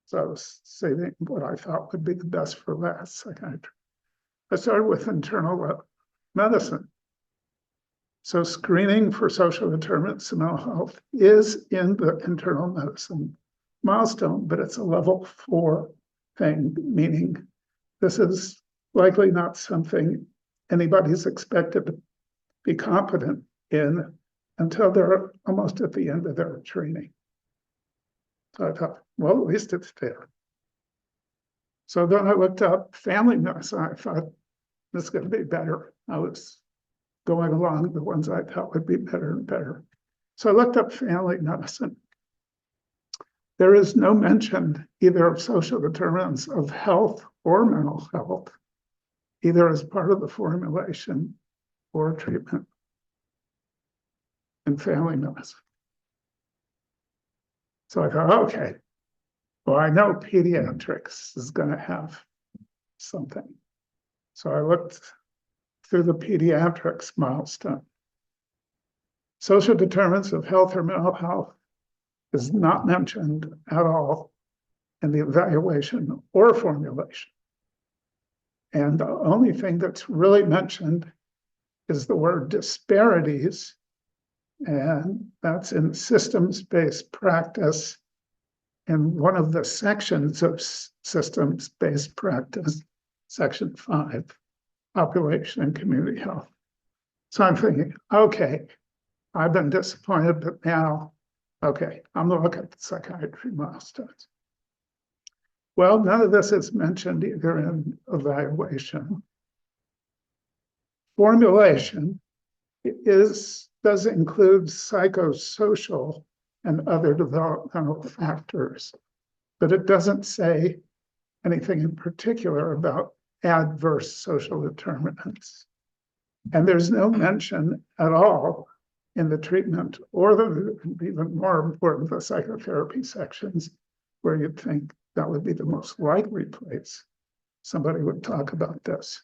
Speaker 2: so I was saving what I thought would be the best for last. Psychiatry. I started with internal medicine. So screening for social determinants of mental health is in the internal medicine milestone, but it's a level 4 thing, meaning this is likely not something anybody's expected to be competent in until they're almost at the end of their training. So I thought, well, at least it's there. So then I looked up family medicine. I thought, this is going to be better. I was going along the ones I thought would be better and better. So I looked up family medicine. There is no mention either of social determinants of health or mental health, either as part of the formulation or treatment in family medicine. So I thought, okay, well, I know pediatrics is going to have something. So I looked through the pediatrics milestone. Social determinants of health or mental health is not mentioned at all in the evaluation or formulation. And the only thing that's really mentioned is the word disparities, and that's in systems-based practice. In one of the sections of systems-based practice, section 5, population and community health. So I'm thinking, okay, I've been disappointed, but now, okay, I'm gonna look at the psychiatry milestones. Well, none of this is mentioned either in evaluation. Formulation does include psychosocial and other developmental factors, but it doesn't say anything in particular about adverse social determinants. And there's no mention at all in the treatment or the, even more important, the psychotherapy sections, where you'd think that would be the most likely place somebody would talk about this.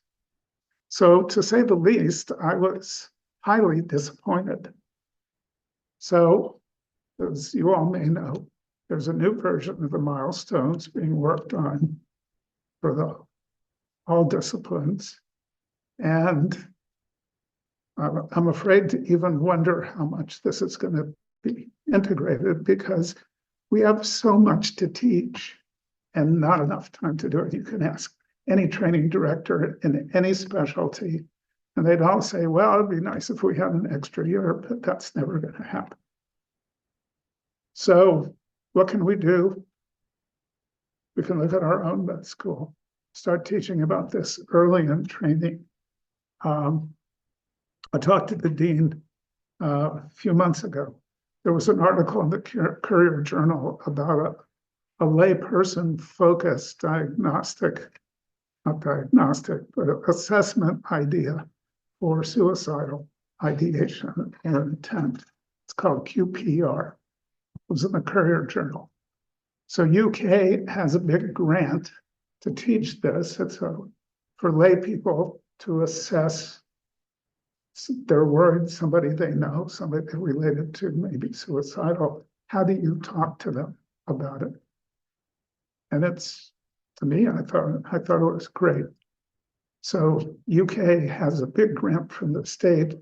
Speaker 2: So to say the least, I was highly disappointed. So as you all may know, there's a new version of the milestones being worked on for all disciplines. And I'm afraid to even wonder how much this is going to be integrated, because we have so much to teach and not enough time to do it. You can ask any training director in any specialty, and they'd all say, well, it'd be nice if we had an extra year, but that's never going to happen. So what can we do? We can look at our own med school, start teaching about this early in training. I talked to the dean a few months ago. There was an article in the Courier Journal about a layperson focused diagnostic, not diagnostic, but assessment idea for suicidal ideation and intent. It's called QPR. It was in the Courier Journal. So UK has a big grant to teach this. It's for lay people to assess their worried, somebody they know, somebody they're related to, maybe suicidal. How do you talk to them about it? And it's, to me, I thought it was great. So UK has a big grant from the state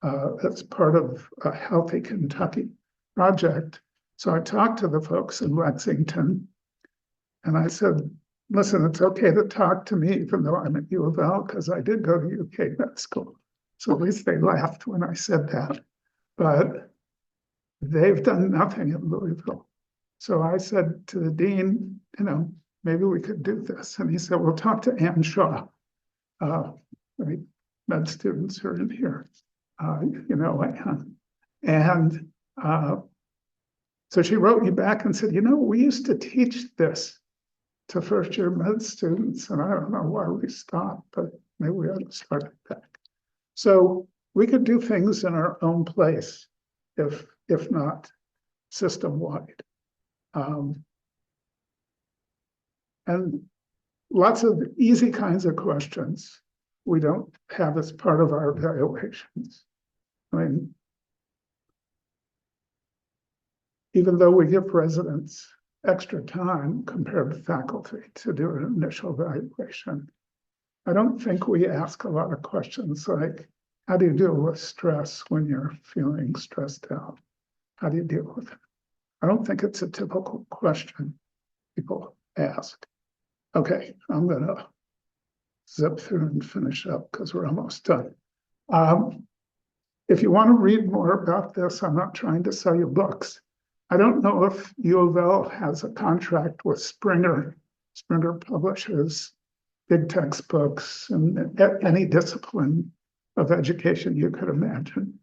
Speaker 2: that's part of a Healthy Kentucky project. So I talked to the folks in Lexington, and I said, listen, it's okay to talk to me, even though I'm at U of L, because I did go to UK med school. So at least they laughed when I said that. But they've done nothing in Louisville. So I said to the dean, you know, maybe we could do this. And he said, we'll talk to Ann Shaw. Med students are in here, you know, and so she wrote me back and said, you know, we used to teach this to first-year med students, and I don't know why we stopped, but maybe we ought to start it back. So we could do things in our own place, if not system-wide. And lots of easy kinds of questions we don't have as part of our evaluations. I mean, even though we give residents extra time compared to faculty to do an initial evaluation, I don't think we ask a lot of questions like, how do you deal with stress when you're feeling stressed out? How do you deal with it? I don't think it's a typical question people ask. Okay, I'm gonna zip through and finish up because we're almost done. If you want to read more about this, I'm not trying to sell you books. I don't know if U of L has a contract with Springer. Springer publishes big textbooks in any discipline of education you could imagine.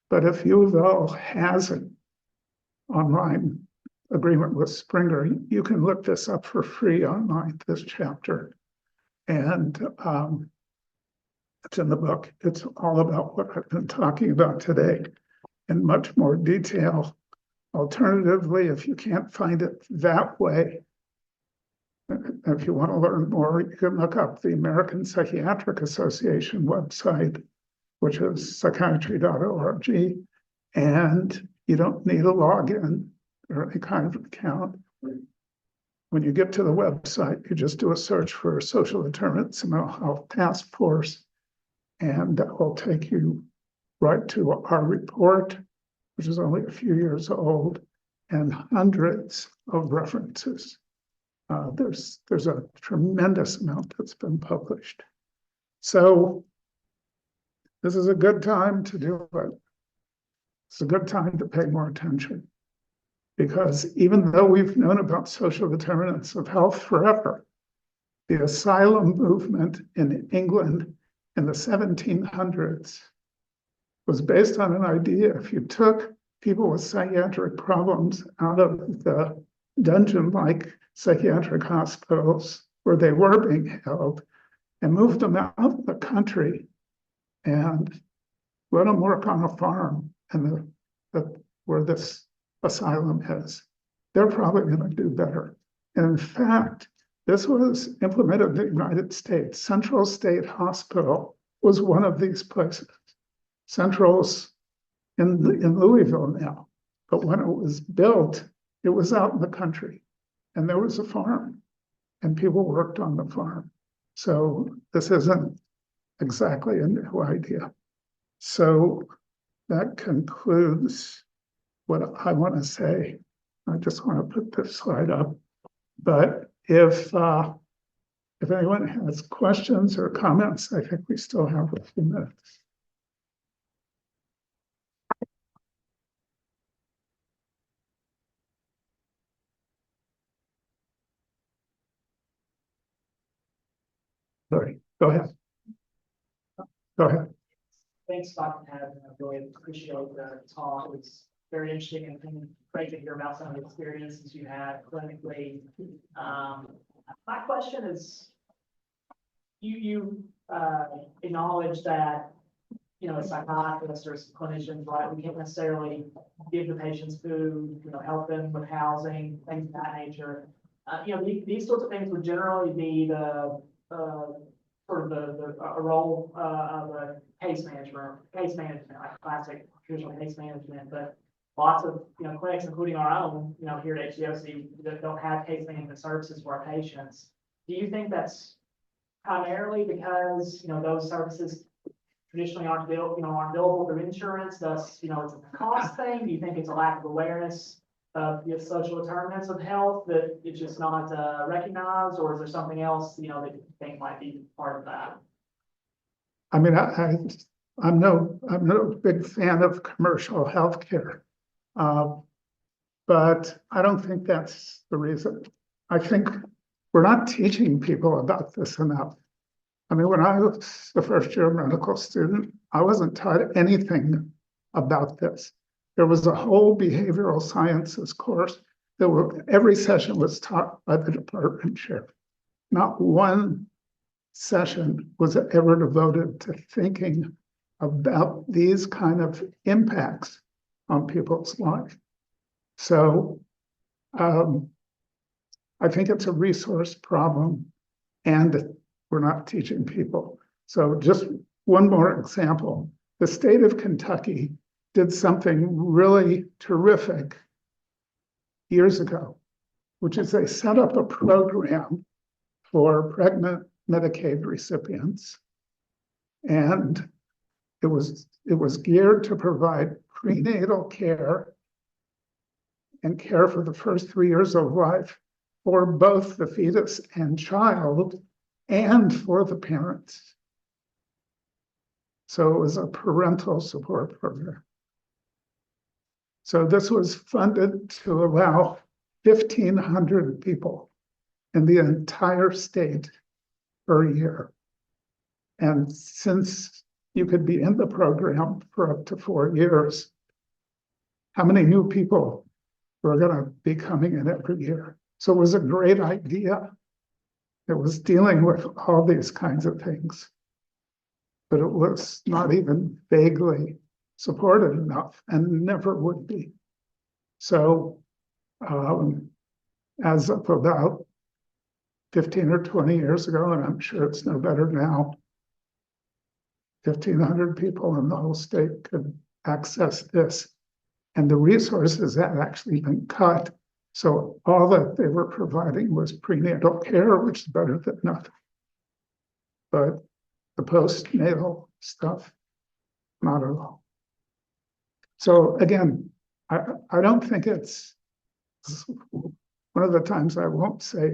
Speaker 2: But if U of L has an online agreement with Springer, you can look this up for free online, this chapter. And it's in the book. It's all about what I've been talking about today in much more detail. Alternatively, if you can't find it that way, if you want to learn more, you can look up the American Psychiatric Association website, which is psychiatry.org, and you don't need a login or any kind of account. When you get to the website, you just do a search for Social Determinants and Mental Health Task Force, And that will take you right to our report, which is only a few years old, and hundreds of references. There's a tremendous amount that's been published. So this is a good time to do it. It's a good time to pay more attention, because even though we've known about social determinants of health forever, the asylum movement in England in the 1700s was based on an idea. If you took people with psychiatric problems out of the dungeon-like psychiatric hospitals where they were being held and moved them out of the country and let them work on a farm and where this asylum is, they're probably going to do better. And in fact, this was implemented in the United States. Central State Hospital was one of these places. Central's in Louisville now, but when it was built, it was out in the country, and there was a farm, and people worked on the farm. So this isn't exactly a new idea. So that concludes what I want to say. I just want to put this slide up, but if anyone has questions or comments, I think we still have a few minutes. Sorry, go ahead. Go ahead.
Speaker 3: Thanks, Dr. Tasman. I really appreciate the talk. It was very interesting and great to hear about some of the experiences you had clinically. My question is, you acknowledge that, as psychiatrists or as clinicians, right, we can't necessarily give the patients food, help them with housing, things of that nature. These sorts of things would generally be the sort of a role of a case management, like classic traditional case management, but lots of clinics, including our own, here at HCOC, that don't have case management services for our patients. Do you think that's primarily because those services traditionally aren't billable through insurance? Thus, it's a cost thing. Do you think it's a lack of awareness of the social determinants of health that it's just not recognized, or is there something else that you think might be part of that?
Speaker 2: I mean, I'm no big fan of commercial healthcare, but I don't think that's the reason. I think we're not teaching people about this enough. I mean, when I was the first year medical student, I wasn't taught anything about this. There was a whole behavioral sciences course every session was taught by the department chair. Not one session was ever devoted to thinking about these kind of impacts on people's life. So I think it's a resource problem, and we're not teaching people. So just one more example. The state of Kentucky did something really terrific years ago, which is they set up a program for pregnant Medicaid recipients. And it was geared to provide prenatal care and care for the first 3 years of life for both the fetus and child and for the parents. So it was a parental support program. So this was funded to allow 1,500 people in the entire state per year. And since you could be in the program for up to 4 years, how many new people were going to be coming in every year? So it was a great idea. It was dealing with all these kinds of things, but it was not even vaguely supported enough, and never would be. So as of about 15 or 20 years ago, and I'm sure it's no better now, 1,500 people in the whole state could access this. And the resources had actually been cut. So all that they were providing was prenatal care, which is better than nothing. But the postnatal stuff. Not at all. So again, I don't think it's one of the times I won't say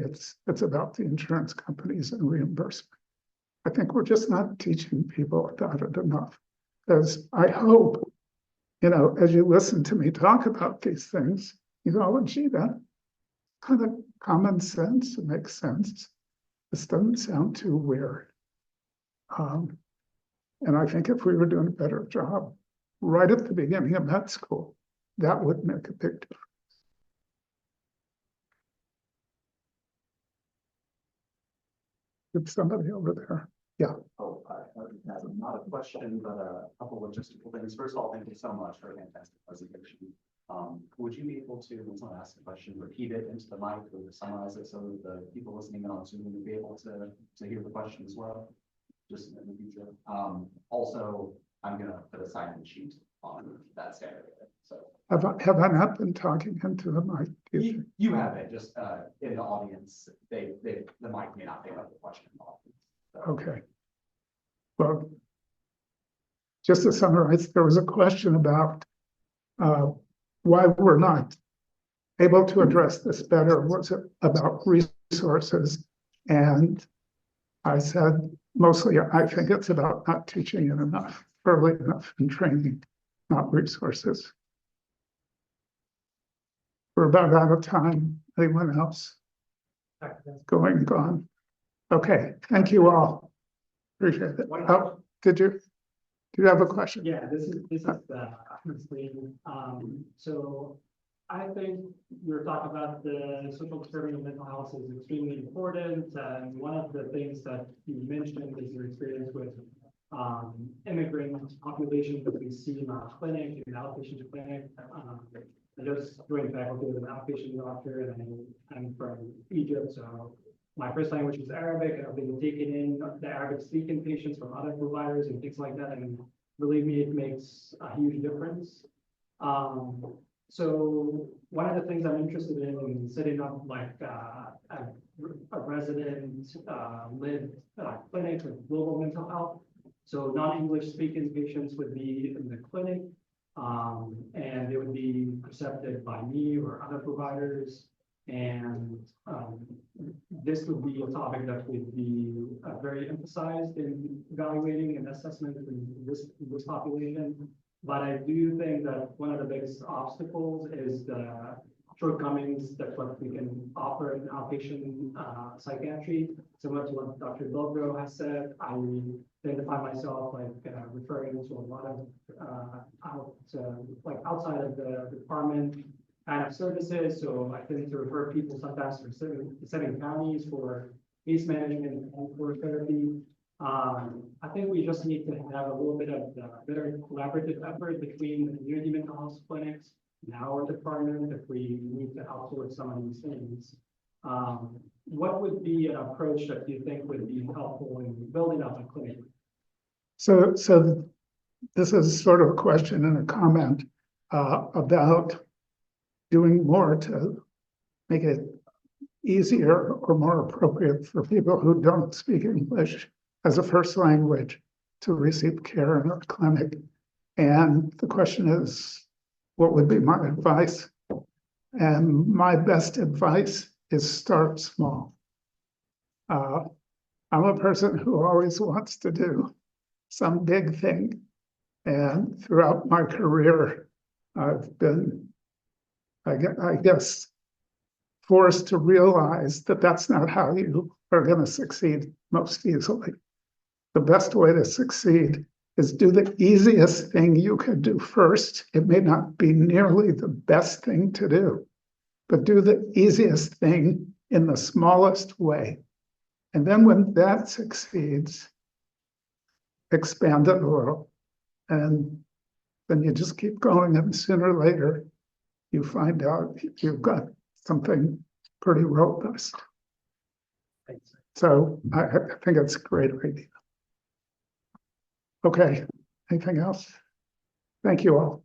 Speaker 2: it's about the insurance companies and reimbursement. I think we're just not teaching people about it enough. Because I hope, as you listen to me talk about these things, you go, oh, gee, that kind of common sense, it makes sense. This doesn't sound too weird. And I think if we were doing a better job right at the beginning of med school, that would make a big difference. Did somebody over there? Yeah.
Speaker 4: Oh, not a question, but a couple logistical things. First of all, thank you so much for a fantastic presentation. Would you be able to, when someone asks a question, repeat it into the mic or summarize it so that the people listening in on Zoom will be able to hear the question as well, just in the future? Also, I'm going to put a sign-in sheet on that standard. So
Speaker 2: Have I not been talking into the mic?
Speaker 4: you have it, just in the audience, the mic may not pick up the question. So.
Speaker 2: Okay. Well, just to summarize, there was a question about why we're not able to address this better. Was it about resources? And I said, mostly, I think it's about not teaching it enough, early enough in training, not resources. We're about out of time. Anyone else? Gone. Okay, thank you all. Appreciate it. Oh, did you have a question?
Speaker 5: Yeah, this is honestly, so I think you're talking about the social determinant of mental health is extremely important. And one of the things that you mentioned is your experience with immigrant population that we see in our clinic, in the outpatient clinic. I just joined faculty as an outpatient doctor, and I'm from Egypt, so my first language was Arabic, and I've been taking in the Arabic-speaking patients from other providers and things like that, and believe me, it makes a huge difference. So one of the things I'm interested in setting up like a resident lived clinic with global mental health. So non-English speaking patients would be in the clinic, and they would be accepted by me or other providers. And this would be a topic that would be very emphasized in evaluating and assessment in this population. But I do think that one of the biggest obstacles is the shortcomings that what we can offer in outpatient psychiatry. Similar to what Dr. Bilbro has said, I tend to find myself like referring to a lot of outside of the department kind of services. So I tend to refer people sometimes to certain counties for case management and for therapy. I think we just need to have a little bit of better collaborative effort between the community mental health clinics and our department if we need to outsource some of these things. What would be an approach that you think would be helpful in building up a clinic?
Speaker 2: So this is sort of a question and a comment about doing more to make it easier or more appropriate for people who don't speak English as a first language to receive care in our clinic. And the question is, what would be my advice? And my best advice is start small. I'm a person who always wants to do some big thing. And throughout my career, I've been, I guess, forced to realize that that's not how you are going to succeed most easily. The best way to succeed is do the easiest thing you can do first. It may not be nearly the best thing to do, but do the easiest thing in the smallest way. And then when that succeeds, expand it a little. And then you just keep going, and sooner or later, you find out you've got something pretty robust. So I think it's a great idea. Okay, anything else? Thank you all.